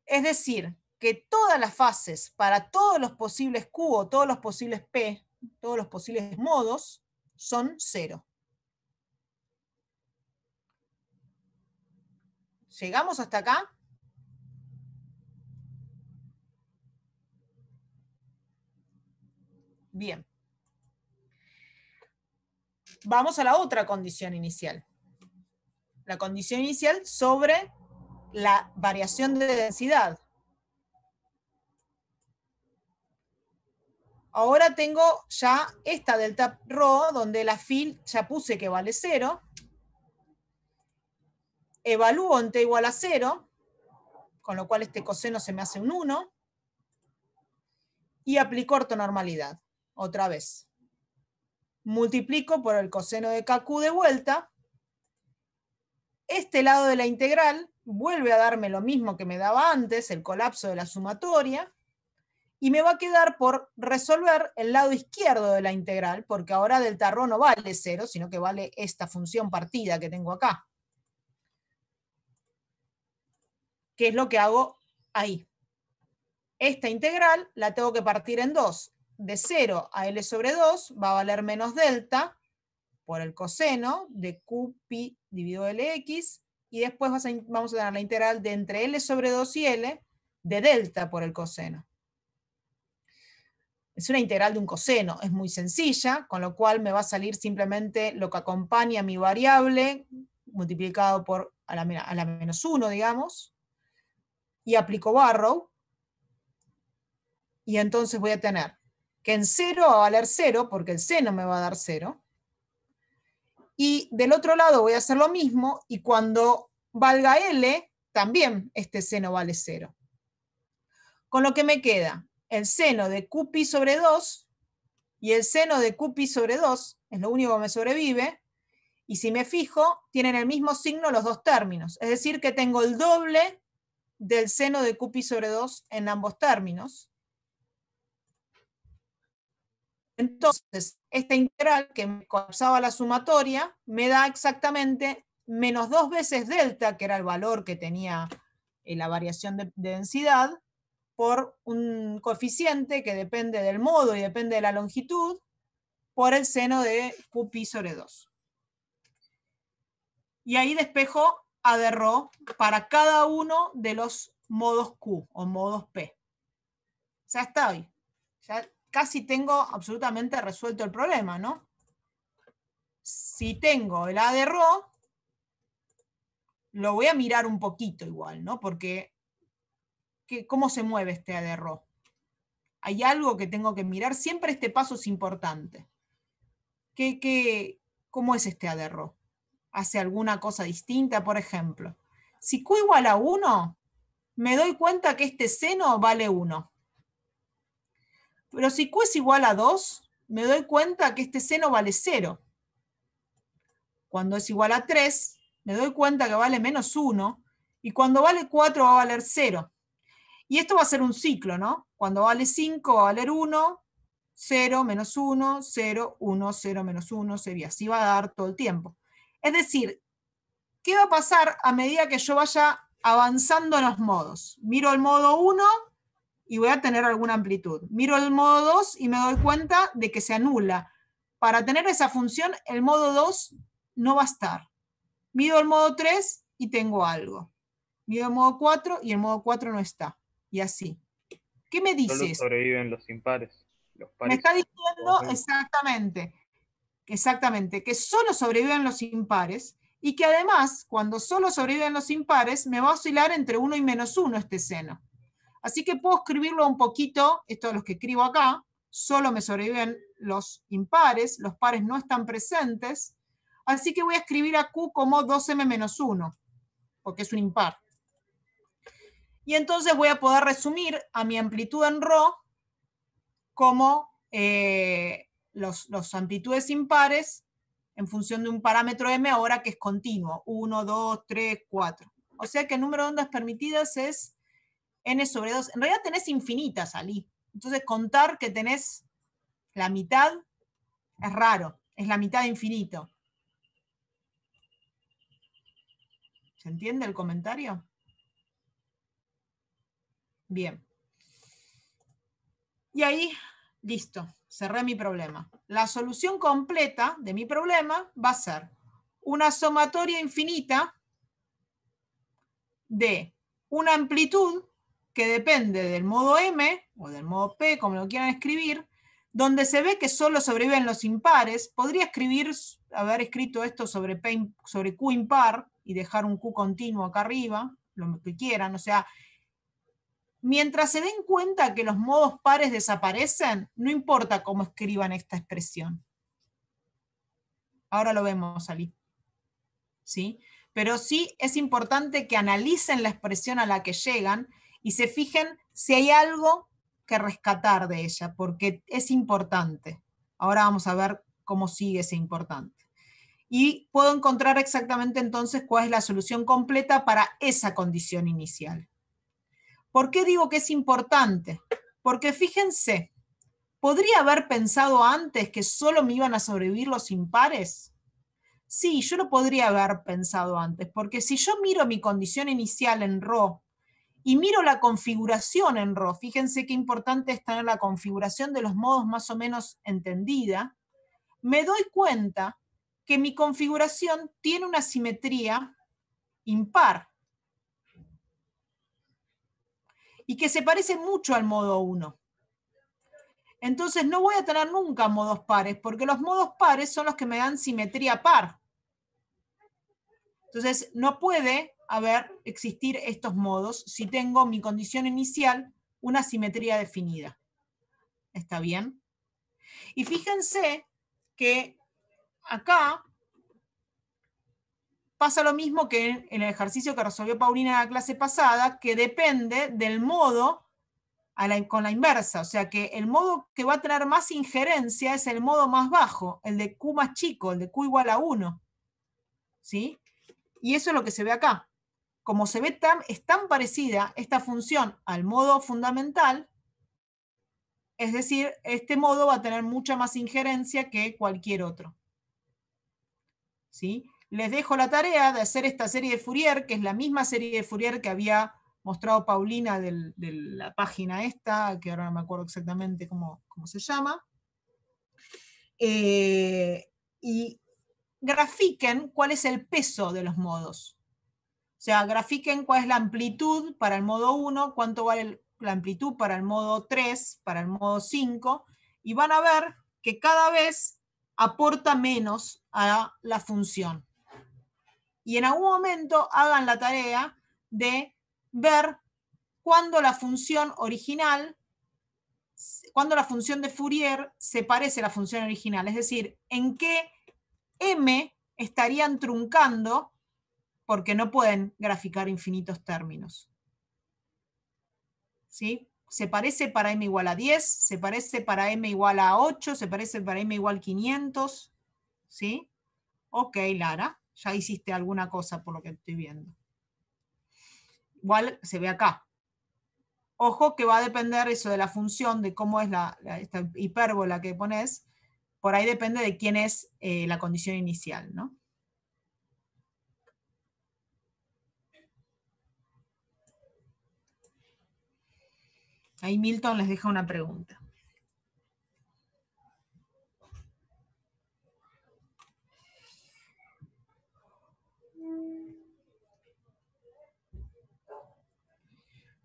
Es decir, que todas las fases para todos los posibles Q o todos los posibles P, todos los posibles modos, son 0. ¿Llegamos hasta acá? Bien. Vamos a la otra condición inicial. La condición inicial sobre la variación de densidad. Ahora tengo ya esta delta rho, donde la phi ya puse que vale 0. Evalúo en t igual a 0, con lo cual este coseno se me hace un 1. Y aplico ortonormalidad, otra vez. Multiplico por el coseno de KQ de vuelta. Este lado de la integral vuelve a darme lo mismo que me daba antes, el colapso de la sumatoria, y me va a quedar por resolver el lado izquierdo de la integral, porque ahora delta rho no vale 0, sino que vale esta función partida que tengo acá. ¿Qué es lo que hago ahí? Esta integral la tengo que partir en 2. De 0 a L sobre 2 va a valer menos delta por el coseno de QPi dividido Lx, y después vamos a tener la integral de entre L sobre 2 y L de delta por el coseno. Es una integral de un coseno, es muy sencilla, con lo cual me va a salir simplemente lo que acompaña a mi variable multiplicado por a la menos 1, digamos, y aplico Barrow, y entonces voy a tener que en 0 va a valer 0, porque el seno me va a dar 0, y del otro lado voy a hacer lo mismo, y cuando valga L, también este seno vale 0. Con lo que me queda el seno de QP sobre 2, y el seno de QP sobre 2, es lo único que me sobrevive, y si me fijo, tienen el mismo signo los dos términos, es decir que tengo el doble del seno de QP sobre 2 en ambos términos. Entonces, esta integral que me colapsaba la sumatoria me da exactamente menos 2 veces delta, que era el valor que tenía la variación de densidad, por un coeficiente que depende del modo y depende de la longitud, por el seno de QP sobre 2. Y ahí despejo A de ρ para cada uno de los modos Q o modos P. Ya está ahí. Ya casi tengo absolutamente resuelto el problema, ¿no? Si tengo el A de ρ, lo voy a mirar un poquito igual, ¿no? Porque, ¿cómo se mueve este A de ρ? Hay algo que tengo que mirar. Siempre este paso es importante. ¿Cómo es este A de ρ? ¿Hace alguna cosa distinta? Por ejemplo, si Q igual a 1, me doy cuenta que este seno vale 1. Pero si Q es igual a 2, me doy cuenta que este seno vale 0. Cuando es igual a 3, me doy cuenta que vale menos 1. Y cuando vale 4 va a valer 0. Y esto va a ser un ciclo, ¿no? Cuando vale 5 va a valer 1, 0, menos 1, 0, 1, 0, menos 1, 0. Y así va a dar todo el tiempo. Es decir, ¿qué va a pasar a medida que yo vaya avanzando en los modos? Miro el modo 1 y voy a tener alguna amplitud. Miro el modo 2 y me doy cuenta de que se anula. Para tener esa función, el modo 2 no va a estar. Miro el modo 3 y tengo algo. Miro el modo 4 y el modo 4 no está. Y así. ¿Qué me dice Solo eso? sobreviven los impares. Los Me pares. está diciendo exactamente, que solo sobreviven los impares, y que además, cuando solo sobreviven los impares, me va a oscilar entre 1 y menos 1 este seno. Así que puedo escribirlo un poquito, esto es lo que escribo acá, solo me sobreviven los impares, los pares no están presentes, así que voy a escribir a Q como 2m menos 1, porque es un impar. Y entonces voy a poder resumir a mi amplitud en ρ como los amplitudes impares en función de un parámetro m ahora que es continuo, 1, 2, 3, 4. O sea que el número de ondas permitidas es n sobre 2. En realidad tenés infinitas, Ali. Entonces contar que tenés la mitad es raro, es la mitad de infinito. ¿Se entiende el comentario? Bien. Y ahí, listo, cerré mi problema. La solución completa de mi problema va a ser una sumatoria infinita de una amplitud que depende del modo M o del modo P, como lo quieran escribir, donde se ve que solo sobreviven los impares. Podría haber escrito esto sobre Q impar y dejar un Q continuo acá arriba, lo que quieran, o sea, mientras se den cuenta que los modos pares desaparecen, no importa cómo escriban esta expresión. Ahora lo vemos, Ali. ¿Sí? Pero sí es importante que analicen la expresión a la que llegan y se fijen si hay algo que rescatar de ella, porque es importante. Ahora vamos a ver cómo sigue ese importante. Y puedo encontrar exactamente entonces cuál es la solución completa para esa condición inicial. ¿Por qué digo que es importante? Porque fíjense, ¿podría haber pensado antes que solo me iban a sobrevivir los impares? Sí, yo lo podría haber pensado antes, porque si yo miro mi condición inicial en ρ y miro la configuración en ρ, fíjense qué importante es tener la configuración de los modos más o menos entendida, me doy cuenta que mi configuración tiene una simetría impar y que se parece mucho al modo 1. entonces no voy a tener nunca modos pares, porque los modos pares son los que me dan simetría par. Entonces, no puede existir estos modos si tengo mi condición inicial una simetría definida. ¿Está bien? Y fíjense que acá pasa lo mismo que en el ejercicio que resolvió Paulina en la clase pasada, que depende del modo con la inversa. O sea que el modo que va a tener más injerencia es el modo más bajo, el de Q más chico, el de Q igual a 1. ¿Sí? Y eso es lo que se ve acá. Como se ve es tan parecida esta función al modo fundamental, es decir, este modo va a tener mucha más injerencia que cualquier otro. ¿Sí? Les dejo la tarea de hacer esta serie de Fourier, que es la misma serie de Fourier que había mostrado Paulina de la página esta, que ahora no me acuerdo exactamente cómo se llama. Y grafiquen cuál es el peso de los modos. O sea, grafiquen cuál es la amplitud para el modo 1, cuánto vale la amplitud para el modo 3, para el modo 5, y van a ver que cada vez aporta menos a la función. Y en algún momento hagan la tarea de ver cuándo la función original, cuándo la función de Fourier se parece a la función original, es decir, en qué m estarían truncando, porque no pueden graficar infinitos términos. ¿Sí? Se parece para m igual a 10, se parece para m igual a 8, se parece para m igual a 500. ¿Sí? Ok, Lara, ya hiciste alguna cosa por lo que estoy viendo. Igual se ve acá. Ojo que va a depender eso de la función, de cómo es esta hipérbola que pones. Por ahí depende de quién es la condición inicial, ¿no? Ahí Milton les deja una pregunta.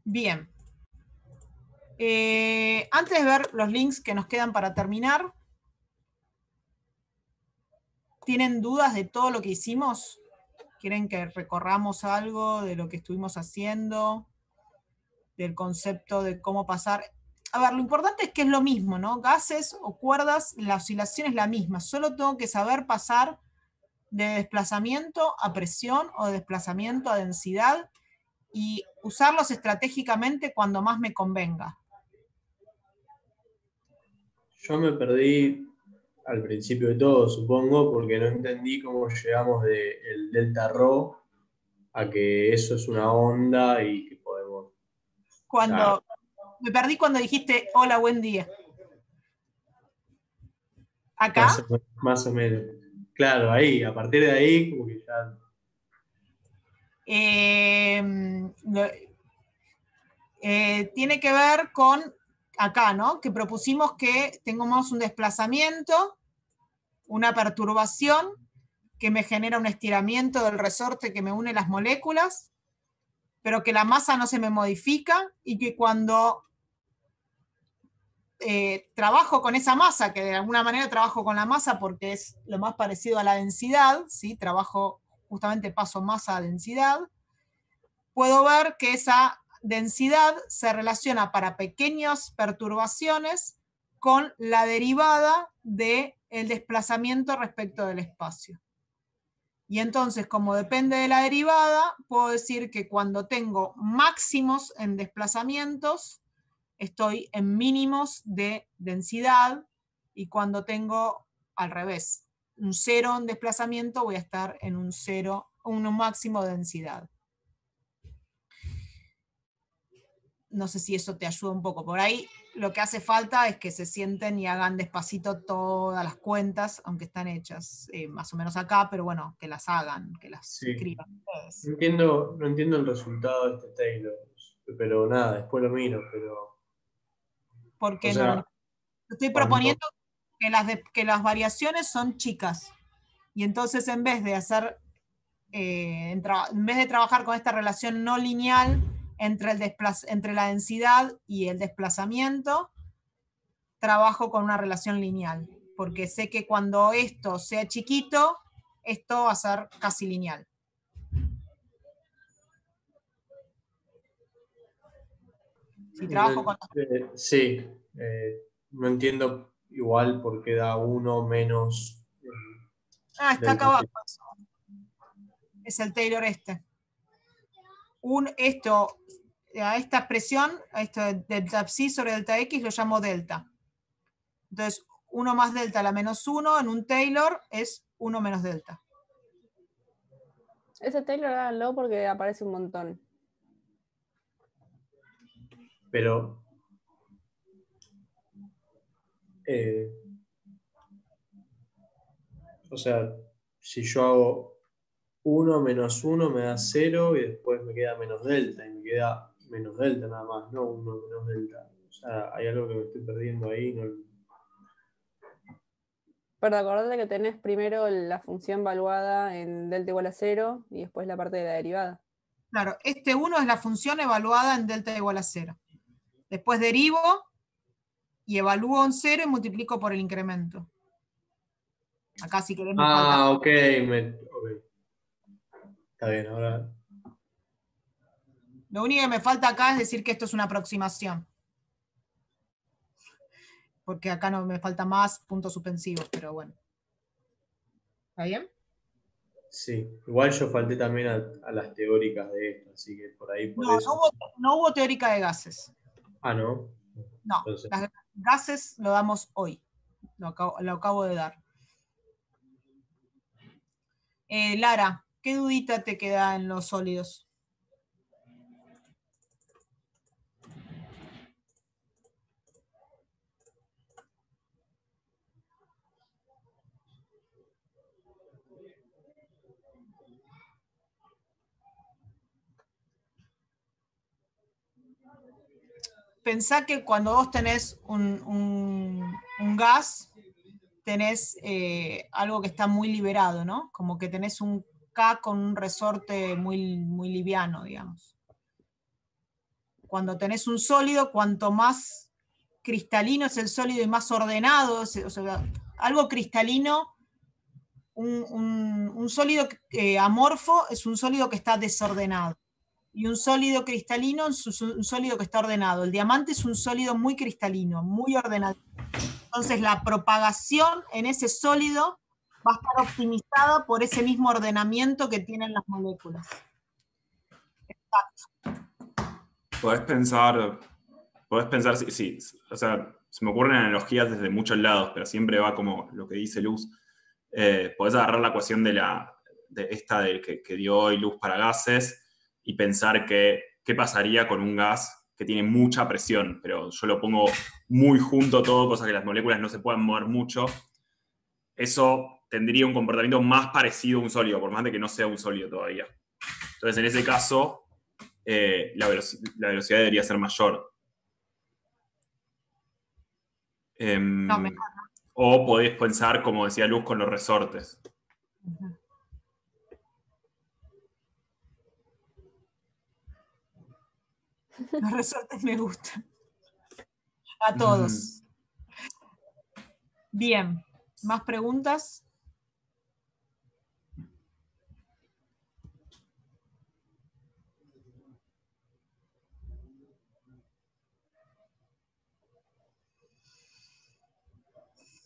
Bien. Antes de ver los links que nos quedan para terminar, ¿tienen dudas de todo lo que hicimos? ¿Quieren que recorramos algo de lo que estuvimos haciendo? Del concepto de cómo pasar. A ver, lo importante es que es lo mismo, ¿no? Gases o cuerdas, la oscilación es la misma. Solo tengo que saber pasar de desplazamiento a presión o de desplazamiento a densidad y usarlos estratégicamente cuando más me convenga. Yo me perdí al principio de todo, supongo, porque no entendí cómo llegamos del delta ρ a que eso es una onda y que podemos... Me perdí cuando dijiste hola, buen día. ¿Acá? Más o menos. Claro, ahí, a partir de ahí, como que ya... Tiene que ver con acá, ¿no? Que propusimos que tengamos un desplazamiento, una perturbación que me genera un estiramiento del resorte que me une las moléculas, pero que la masa no se me modifica y que cuando trabajo con esa masa, que de alguna manera trabajo con la masa porque es lo más parecido a la densidad, ¿sí? Trabajo, justamente paso masa a densidad, puedo ver que esa densidad se relaciona para pequeñas perturbaciones con la derivada del desplazamiento respecto del espacio. Y entonces, como depende de la derivada, puedo decir que cuando tengo máximos en desplazamientos, estoy en mínimos de densidad, y cuando tengo al revés, un cero en desplazamiento, voy a estar en un máximo de densidad. No sé si eso te ayuda un poco. Por ahí lo que hace falta es que se sienten y hagan despacito todas las cuentas, aunque están hechas más o menos acá, pero bueno, que las hagan, que las escriban. No entiendo el resultado de este Taylor, pero nada, después lo miro, pero... ¿Por qué no? Estoy proponiendo que las variaciones son chicas. Y entonces en vez de trabajar con esta relación no lineal entre la densidad y el desplazamiento, trabajo con una relación lineal, porque sé que cuando esto sea chiquito, esto va a ser casi lineal. Si trabajo con... Sí, no entiendo igual por qué da 1 menos... está acá abajo. Es el Taylor este. A esta expresión, a esto de delta psi sobre delta x, lo llamo delta. Entonces, 1 más delta a la menos 1 en un Taylor es 1 menos delta. Ese Taylor háganlo porque aparece un montón. Pero... o sea, si yo hago 1 menos 1 me da 0 y después me queda menos delta, y me queda menos delta nada más, no 1 menos delta. O sea, hay algo que me estoy perdiendo ahí. No... Pero acordate que tenés primero la función evaluada en delta igual a 0 y después la parte de la derivada. Claro, este 1 es la función evaluada en delta igual a 0. Después derivo y evalúo en 0 y multiplico por el incremento. Acá si querés me falta. Ok. Está bien, ahora... Lo único que me falta acá es decir que esto es una aproximación. Porque acá no me falta más puntos suspensivos, pero bueno. ¿Está bien? Sí, igual yo falté también a las teóricas de esto, así que por ahí por No, eso... no hubo teórica de gases. Ah, ¿no? No, Entonces... las gases lo damos hoy. Lo acabo de dar. Lara, ¿qué dudita te queda en los sólidos? Pensá que cuando vos tenés un gas, tenés algo que está muy liberado, ¿no? Como que tenés un K con un resorte muy, muy liviano, digamos. Cuando tenés un sólido, cuanto más cristalino es el sólido y más ordenado, o sea, algo cristalino, un sólido amorfo es un sólido que está desordenado. Y un sólido cristalino es un sólido que está ordenado. El diamante es un sólido muy cristalino, muy ordenado. Entonces la propagación en ese sólido va a estar optimizada por ese mismo ordenamiento que tienen las moléculas. Exacto. Podés pensar, sí, o sea, se me ocurren analogías desde muchos lados, pero siempre va como lo que dice Luz. Podés agarrar la ecuación de esta que dio hoy Luz para gases y pensar qué pasaría con un gas que tiene mucha presión, pero yo lo pongo muy junto todo, cosa que las moléculas no se puedan mover mucho. Eso tendría un comportamiento más parecido a un sólido, por más de que no sea un sólido todavía. Entonces, en ese caso, la velocidad debería ser mayor. No, mejor. O podés pensar, como decía Luz, con los resortes. Los resortes me gustan. A todos. Bien. ¿Más preguntas?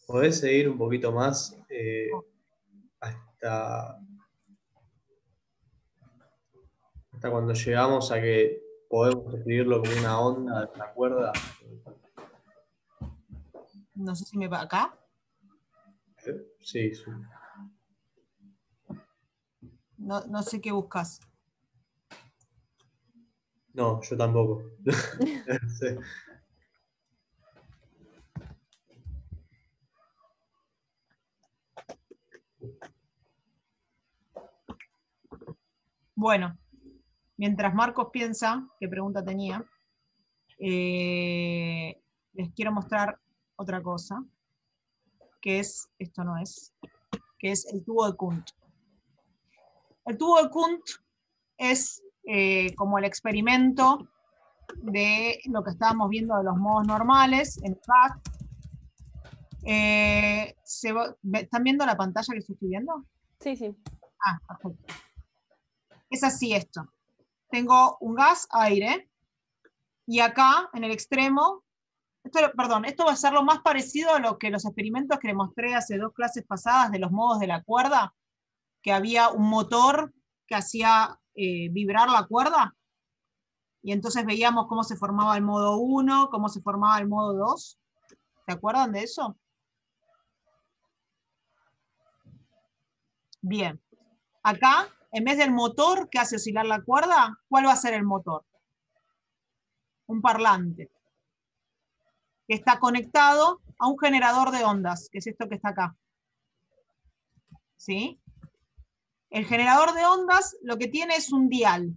¿Podés seguir un poquito más hasta cuando llegamos a que podemos escribirlo como una onda de una cuerda? No sé si me va acá. Sí. No sé qué buscas. No, yo tampoco. Sí. Bueno, mientras Marcos piensa qué pregunta tenía, les quiero mostrar otra cosa, que es, esto no es, que es el tubo de Kundt. El tubo de Kundt es como el experimento de lo que estábamos viendo de los modos normales en el gas, ¿Están viendo la pantalla que estoy viendo? Sí, sí. Ah, perfecto. Es así esto. Tengo un gas, aire, y acá, en el extremo, esto va a ser lo más parecido a lo que los experimentos que les mostré hace 2 clases pasadas de los modos de la cuerda, que había un motor que hacía vibrar la cuerda, y entonces veíamos cómo se formaba el modo 1, cómo se formaba el modo 2. ¿Se acuerdan de eso? Bien. Acá, en vez del motor que hace oscilar la cuerda, ¿cuál va a ser el motor? Un parlante, que está conectado a un generador de ondas, que es esto que está acá. ¿Sí? El generador de ondas lo que tiene es un dial,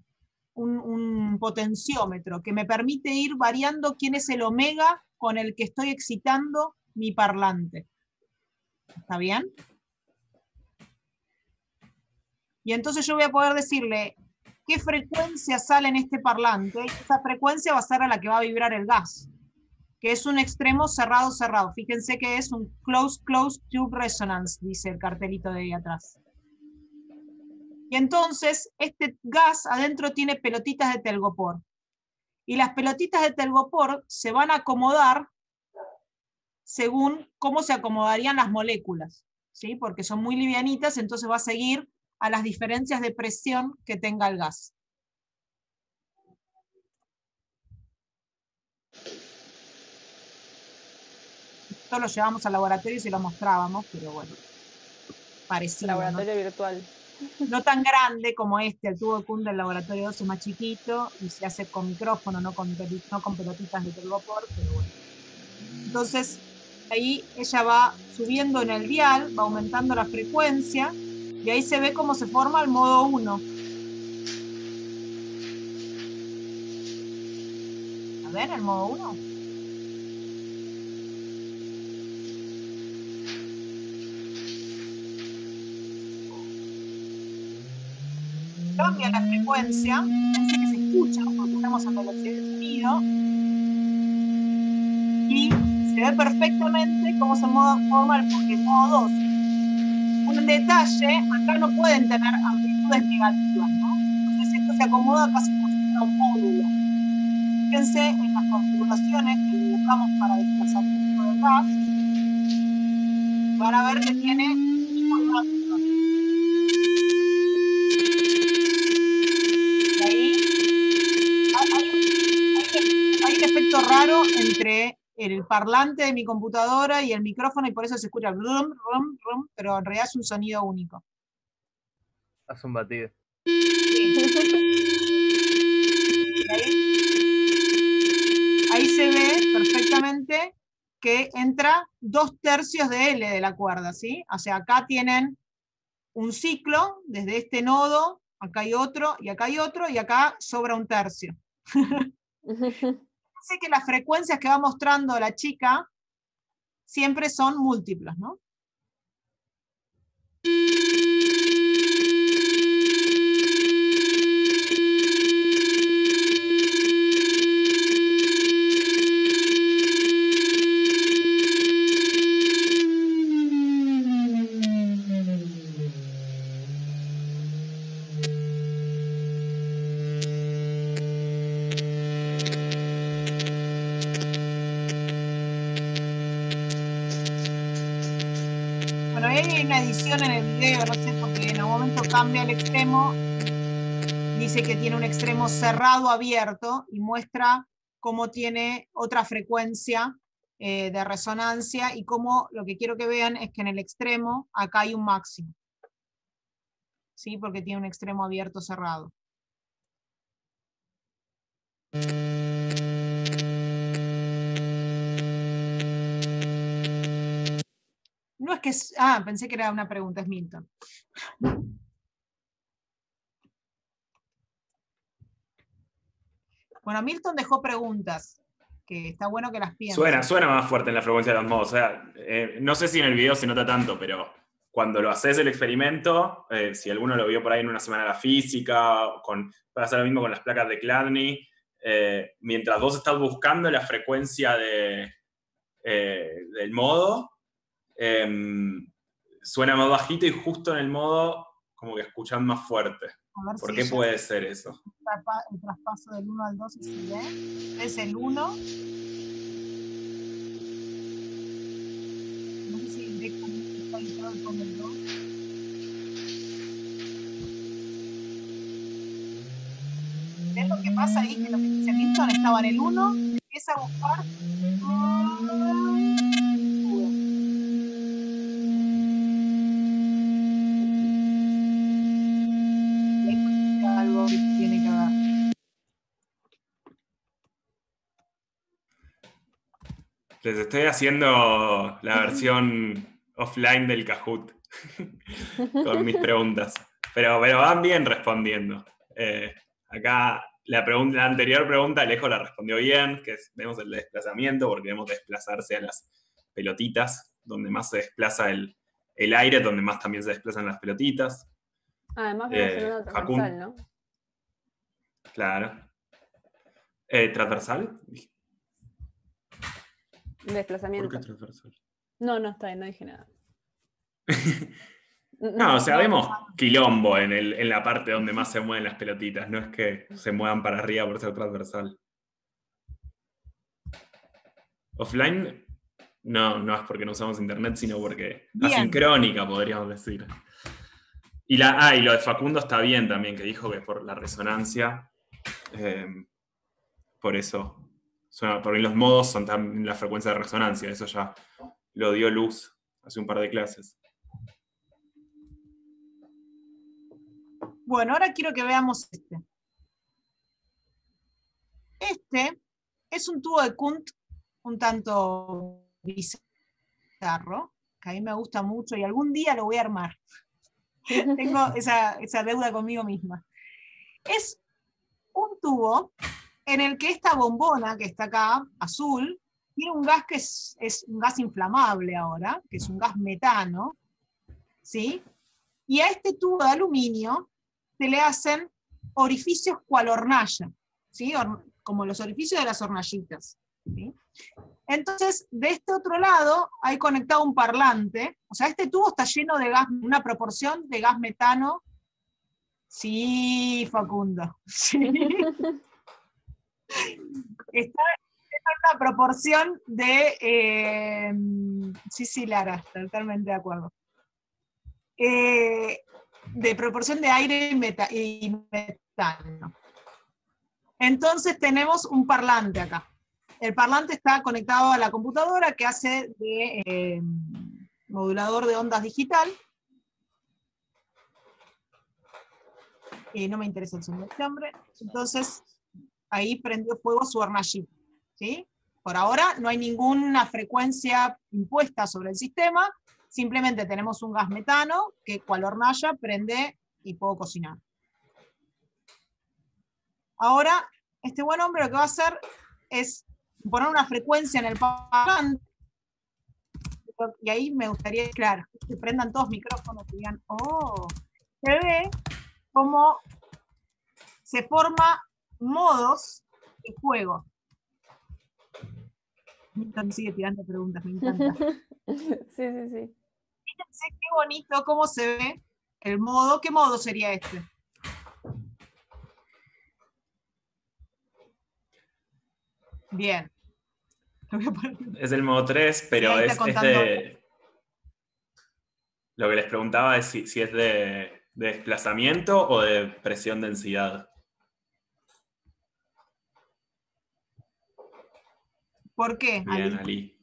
un potenciómetro, que me permite ir variando quién es el omega con el que estoy excitando mi parlante. ¿Está bien? Y entonces yo voy a poder decirle qué frecuencia sale en este parlante, y esa frecuencia va a ser a la que va a vibrar el gas, que es un extremo cerrado. Fíjense que es un closed tube resonance, dice el cartelito de ahí atrás. Y entonces este gas adentro tiene pelotitas de telgopor. Y las pelotitas de telgopor se van a acomodar según cómo se acomodarían las moléculas, ¿sí? Porque son muy livianitas, entonces va a seguir a las diferencias de presión que tenga el gas. Esto lo llevamos al laboratorio y se lo mostrábamos, pero bueno, parecido. Laboratorio ¿no? virtual. No tan grande como este, el tubo de Kuhn del laboratorio 2 es más chiquito y se hace con micrófono, no con pelotitas de telgopor, pero bueno. Entonces, ahí ella va subiendo en el dial, va aumentando la frecuencia, y ahí se ve cómo se forma el modo 1. A ver, el modo 1. Cambia la frecuencia, parece que se escucha porque estamos en velocidad de sonido, y se ve perfectamente cómo se forma el modo 2. Un detalle, acá no pueden tener amplitudes negativas, ¿no? Entonces esto se acomoda casi como si fuera un módulo. Fíjense en las configuraciones que dibujamos para desplazamiento de gas, van a ver que tiene tipo dinámico. Y ahí hay un efecto raro entre el parlante de mi computadora y el micrófono, y por eso se escucha rum, rum, rum, pero en realidad es un sonido único. Hace un batido. Ahí se ve perfectamente que entra 2/3 de L de la cuerda, ¿sí? O sea, acá tienen un ciclo, desde este nodo, acá hay otro, y acá sobra 1/3. Sé que las frecuencias que va mostrando la chica siempre son múltiplas, ¿no? Bueno, ahí hay una edición en el video, no sé, porque en algún momento cambia el extremo, dice que tiene un extremo cerrado abierto y muestra cómo tiene otra frecuencia de resonancia, y cómo lo que quiero que vean es que en el extremo acá hay un máximo, ¿sí? Porque tiene un extremo abierto cerrado. No es que... pensé que era una pregunta, es Milton. Bueno, Milton dejó preguntas, que está bueno que las piensen. Suena más fuerte en la frecuencia de los modos. O sea, no sé si en el video se nota tanto, pero cuando lo haces el experimento, si alguno lo vio por ahí en una semana de la física, puede hacer lo mismo con las placas de Chladni, mientras vos estás buscando la frecuencia del modo, suena más bajito y justo en el modo como que escuchan más fuerte. A ver ¿Por si qué ella- puede ser eso? El traspaso del 1 al 2 se ve. Es el 1. No sé si directamente está editado con el 2. ¿Ves lo que pasa ahí? Que lo que dice Milton estaba en el 1, empieza a buscar. Algo que tiene que ver. Les estoy haciendo la versión offline del Kahoot con mis preguntas. Pero van bien respondiendo. Acá la anterior pregunta, Alejo la respondió bien, que vemos el desplazamiento, porque debemos desplazarse a las pelotitas, donde más se desplaza el aire, donde más también se desplazan las pelotitas. Además vemos en una transversal, ¿no? Claro. ¿Transversal? Desplazamiento. ¿Por qué transversal? No, está bien, no dije nada. No, o sea, vemos quilombo en la parte donde más se mueven las pelotitas, no es que se muevan para arriba por ser transversal. Offline no es porque no usamos internet, sino porque Bien. asincrónica, podríamos decir. Y lo de Facundo está bien también, que dijo que por la resonancia, por eso, porque los modos son también la frecuencia de resonancia, eso ya lo dio Luz hace un par de clases. Bueno, ahora quiero que veamos este. Este es un tubo de Kundt un tanto bizarro, que a mí me gusta mucho y algún día lo voy a armar. Tengo esa deuda conmigo misma. Es un tubo en el que esta bombona que está acá, azul, tiene un gas que es un gas inflamable ahora, que es un gas metano, ¿sí? Y a este tubo de aluminio se le hacen orificios cual hornalla, ¿sí? Como los orificios de las hornallitas, ¿sí? Entonces, de este otro lado hay conectado un parlante, o sea, este tubo está lleno de gas, una proporción de gas metano. Sí, Facundo, sí. Está en una proporción de... sí, Lara, totalmente de acuerdo. De proporción de aire y metano. Entonces tenemos un parlante acá. El parlante está conectado a la computadora que hace de modulador de ondas digital. No me interesa el sonido de este hombre. Entonces, ahí prendió fuego su hornallita, ¿sí? Por ahora no hay ninguna frecuencia impuesta sobre el sistema, simplemente tenemos un gas metano que cual hornalla prende y puedo cocinar. Ahora, este buen hombre lo que va a hacer es poner una frecuencia en el parlante, y ahí me gustaría, claro, que prendan todos micrófonos y digan, oh, se ve cómo se forma modos de juego. Milton sigue tirando preguntas, me encanta. Sí. Fíjense qué bonito cómo se ve el modo. ¿Qué modo sería este? Bien. Es el modo 3, pero ahí es está contando. de... Lo que les preguntaba es si es de desplazamiento o de presión-densidad. ¿Por qué, Bien, Ali? Ali.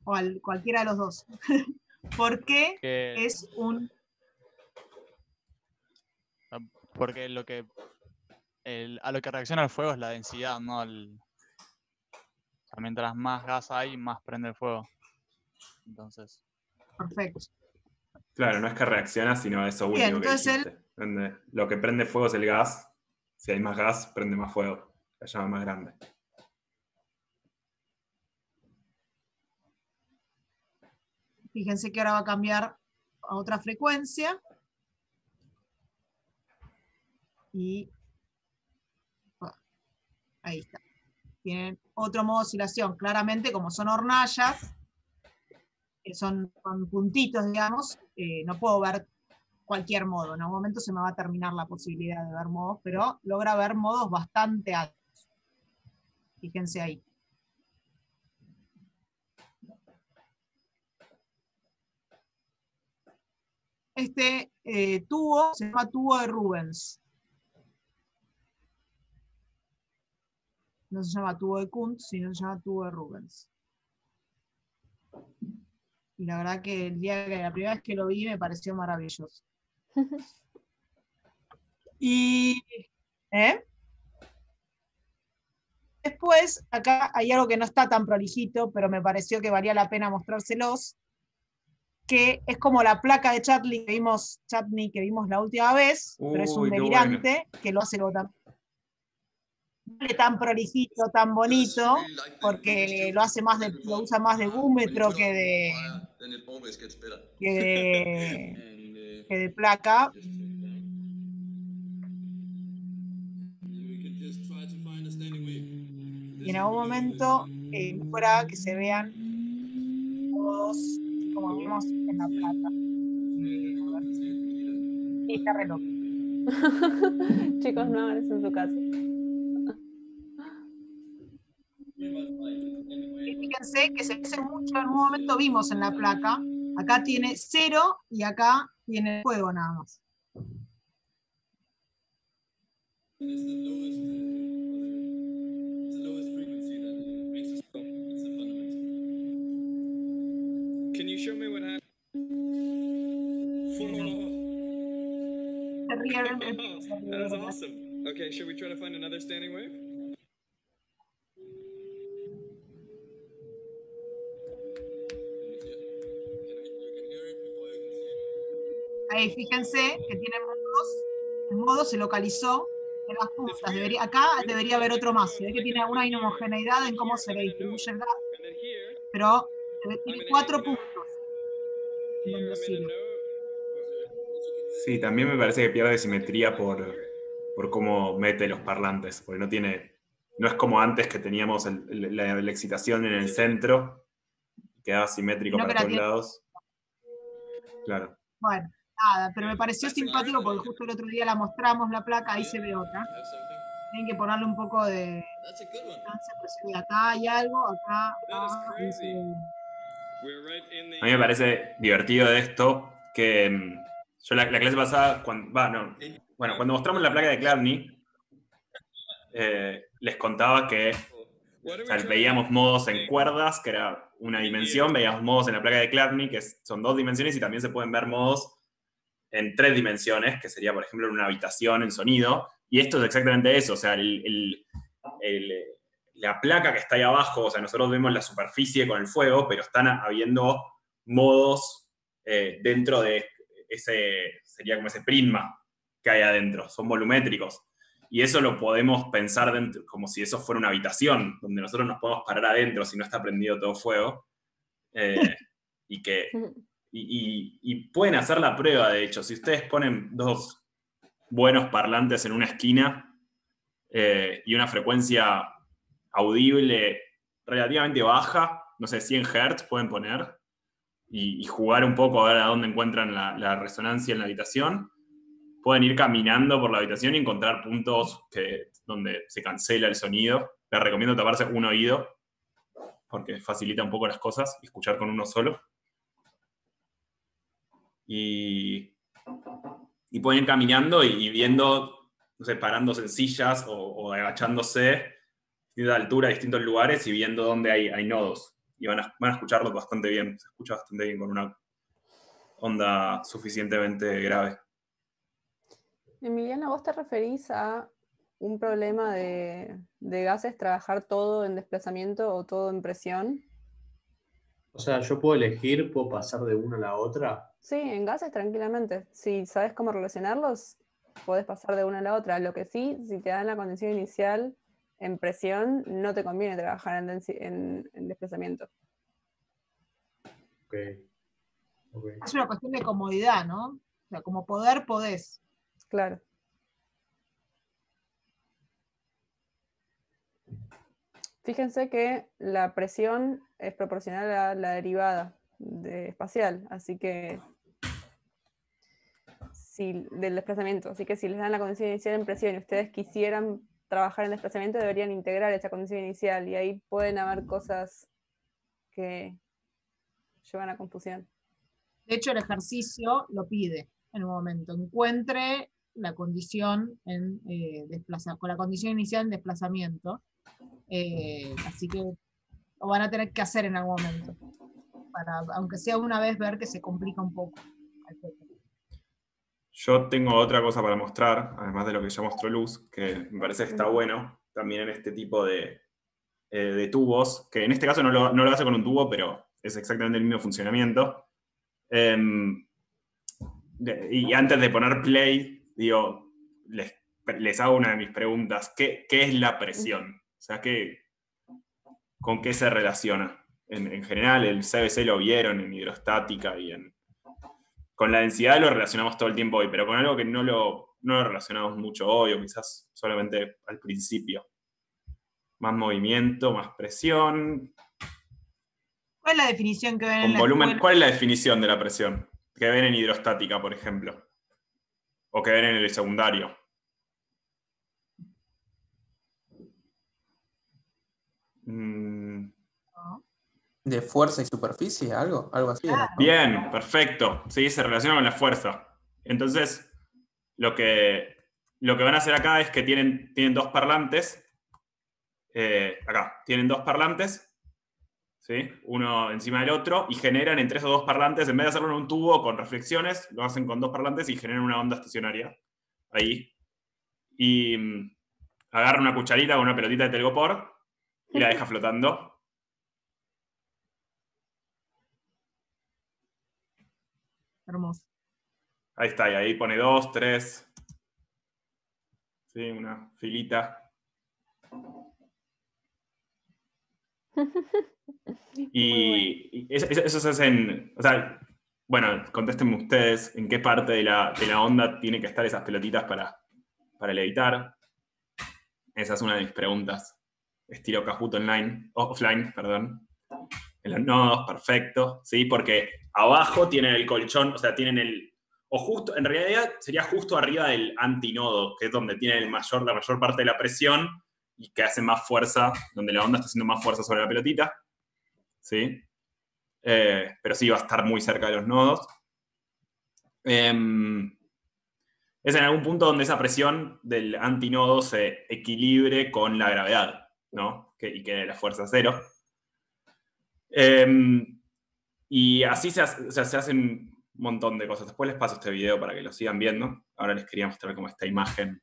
O cualquiera de los dos. ¿Por qué es un... Porque a lo que reacciona el fuego es la densidad, ¿no? O sea, mientras más gas hay, más prende el fuego. Entonces. Perfecto. Claro, no es que reacciona, sino eso último Bien, que entonces dijiste. Donde lo que prende fuego es el gas. Si hay más gas, prende más fuego. La llama más grande. Fíjense que ahora va a cambiar a otra frecuencia. Y ahí está. tienen otro modo de oscilación. Claramente, como son hornallas, que son con puntitos, digamos, no puedo ver cualquier modo. En algún momento se me va a terminar la posibilidad de ver modos, pero logra ver modos bastante altos. Fíjense ahí. Este tubo se llama tubo de Rubens. No se llama tubo de Kuntz, sino se llama tubo de Rubens. Y la verdad que la primera vez que lo vi me pareció maravilloso. Y después, acá hay algo que no está tan prolijito, pero me pareció que valía la pena mostrárselos, que es como la placa de Chutney que vimos la última vez, pero es un Uy, qué delirante que lo hace también. No es tan prolijito, tan bonito, porque lo usa más de búmetro que de placa. Y en algún momento mejora que se vean todos como vimos en la placa. A ver si está re loco. Chicos, no hagan eso en su casa. Y fíjense que se parece mucho, en un momento vimos en la placa, acá tiene 0 y acá tiene fuego nada más. Can you show me what happened? Se ríe, That was awesome. Okay, should we try to find another standing wave? Ahí fíjense que tiene modos. El modo se localizó en las puntas. Acá debería haber otro más. Se ve que tiene una inhomogeneidad en cómo se le distribuye el gas. Pero tiene 4 puntos. Sí, también me parece que pierde simetría por cómo mete los parlantes, porque no es como antes que teníamos la excitación en el centro, quedaba simétrico para todos lados. Claro. Bueno, nada, pero me pareció simpático porque justo el otro día la mostramos, la placa, ahí se ve otra. Tienen que ponerle un poco de distancia, pues se ve acá hay algo, acá. Ahí se ve. A mí me parece divertido de esto que yo la clase pasada, cuando mostramos la placa de Chladni, les contaba que veíamos modos en cuerdas, que era una dimensión, veíamos modos en la placa de Chladni, que son 2 dimensiones, y también se pueden ver modos en 3 dimensiones, que sería, por ejemplo, en una habitación, en sonido, y esto es exactamente eso, o sea, la placa que está ahí abajo, o sea, nosotros vemos la superficie con el fuego, pero están habiendo modos dentro de sería como ese prisma que hay adentro, son volumétricos. Y eso lo podemos pensar dentro, como si eso fuera una habitación, donde nosotros nos podemos parar adentro si no está prendido todo fuego. Y pueden hacer la prueba, de hecho. Si ustedes ponen 2 buenos parlantes en una esquina y una frecuencia audible relativamente baja, no sé, 100 Hz pueden poner, y jugar un poco a ver a dónde encuentran la resonancia en la habitación. Pueden ir caminando por la habitación y encontrar puntos donde se cancela el sonido. Les recomiendo taparse un oído, porque facilita un poco las cosas, y escuchar con uno solo. Y pueden ir caminando y viendo, no sé, parándose en sillas o agachándose, distinta altura, distintos lugares, y viendo dónde hay nodos. Y van a escucharlos bastante bien. Se escucha bastante bien con una onda suficientemente grave. Emiliana, ¿vos te referís a un problema de gases, trabajar todo en desplazamiento o todo en presión? O sea, yo puedo elegir, puedo pasar de una a la otra. Sí, en gases tranquilamente. Si sabes cómo relacionarlos, podés pasar de una a la otra. Lo que sí, si te dan la condición inicial en presión, no te conviene trabajar en desplazamiento. Okay. Es una cuestión de comodidad, ¿no? O sea, como poder, podés. Claro. Fíjense que la presión es proporcional a la derivada espacial, así que del desplazamiento. Así que si les dan la condición inicial en presión y ustedes quisieran trabajar en desplazamiento, deberían integrar esa condición inicial y ahí pueden haber cosas que llevan a confusión. De hecho, el ejercicio lo pide en un momento. Encuentre la condición con la condición inicial en desplazamiento. Así que lo van a tener que hacer en algún momento. Aunque sea una vez, ver que se complica un poco. Yo tengo otra cosa para mostrar, además de lo que ya mostró Luz, que me parece que está bueno también en este tipo de tubos, que en este caso no lo hace con un tubo, pero es exactamente el mismo funcionamiento. Y antes de poner play, digo, les hago una de mis preguntas. ¿Qué es la presión? O sea, ¿con qué se relaciona? En general, el CBC lo vieron en hidrostática y con la densidad lo relacionamos todo el tiempo hoy, pero con algo que no lo relacionamos mucho hoy, o quizás solamente al principio. Más movimiento, más presión. ¿Cuál es la definición que ven en Con la volumen, escuela? ¿cuál es la definición de la presión? Que ven en hidrostática, por ejemplo. O que ven en el secundario. ¿De fuerza y superficie? ¿Algo así era? Bien, perfecto. Sí, se relaciona con la fuerza. Entonces, lo que van a hacer acá es que tienen dos parlantes. Acá, tienen dos parlantes. ¿Sí? Uno encima del otro, y generan entre esos dos parlantes, en vez de hacerlo en un tubo con reflexiones, lo hacen con dos parlantes y generan una onda estacionaria. Ahí. Y agarra una cucharita con una pelotita de telgopor y la deja flotando. Hermoso. Ahí está, y ahí pone 2, 3. Sí, una filita. Y eso se hace en. O sea, bueno, contéstenme ustedes en qué parte de la onda tiene que estar esas pelotitas para levitar. Esa es una de mis preguntas. Estilo Kahoot offline, perdón. En los nodos, perfecto. ¿Sí? Porque abajo tienen el colchón, o sea, tienen o justo, en realidad sería justo arriba del antinodo, que es donde tiene la mayor parte de la presión y que hace más fuerza, donde la onda está haciendo más fuerza sobre la pelotita. ¿Sí? Pero sí va a estar muy cerca de los nodos. Es en algún punto donde esa presión del antinodo se equilibre con la gravedad, ¿no? Y que la fuerza cero. Y así se hacen un montón de cosas. Después les paso este video para que lo sigan viendo. Ahora les quería mostrar como esta imagen.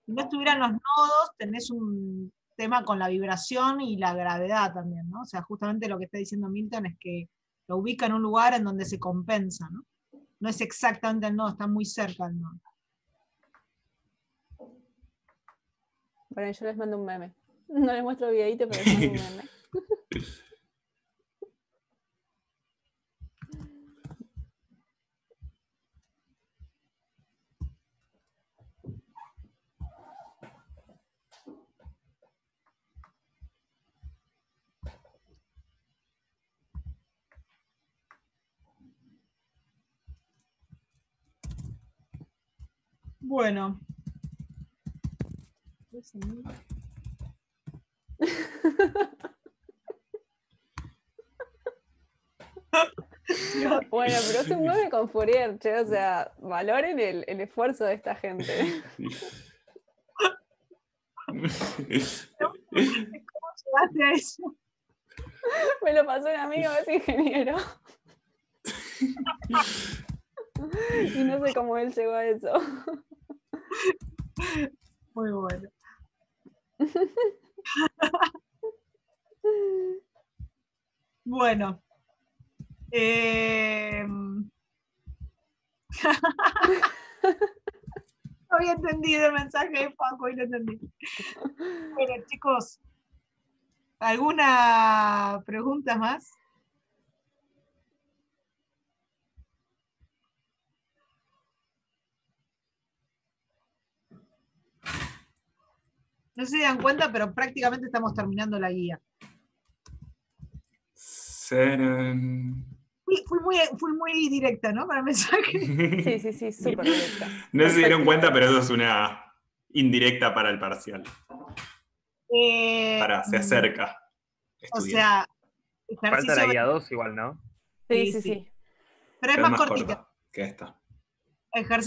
Si no estuvieran los nodos, tenés un tema con la vibración y la gravedad también, ¿no? O sea, justamente lo que está diciendo Milton es que lo ubica en un lugar en donde se compensa, ¿no? No es exactamente el nodo, está muy cerca del nodo. Bueno, yo les mando un meme. No les muestro el videito, pero les mando un meme. Bueno. Bueno, pero se mueve con Fourier, che, o sea, valoren el esfuerzo de esta gente. ¿Cómo llegaste a eso? Me lo pasó un amigo, es ingeniero. Y no sé cómo él llegó a eso. Muy bueno. Bueno. No había entendido el mensaje de Paco y lo entendí. Bueno, chicos, ¿alguna pregunta más? No sé si se dan cuenta, pero prácticamente estamos terminando la guía. Fui muy directa, ¿no? Para el mensaje. Sí, súper directa. No sé si se dieron cuenta, pero eso es una indirecta para el parcial. Se acerca. O sea, falta la guía 2 igual, ¿no? Sí. Pero es más cortita. corta que esta. Ejercicio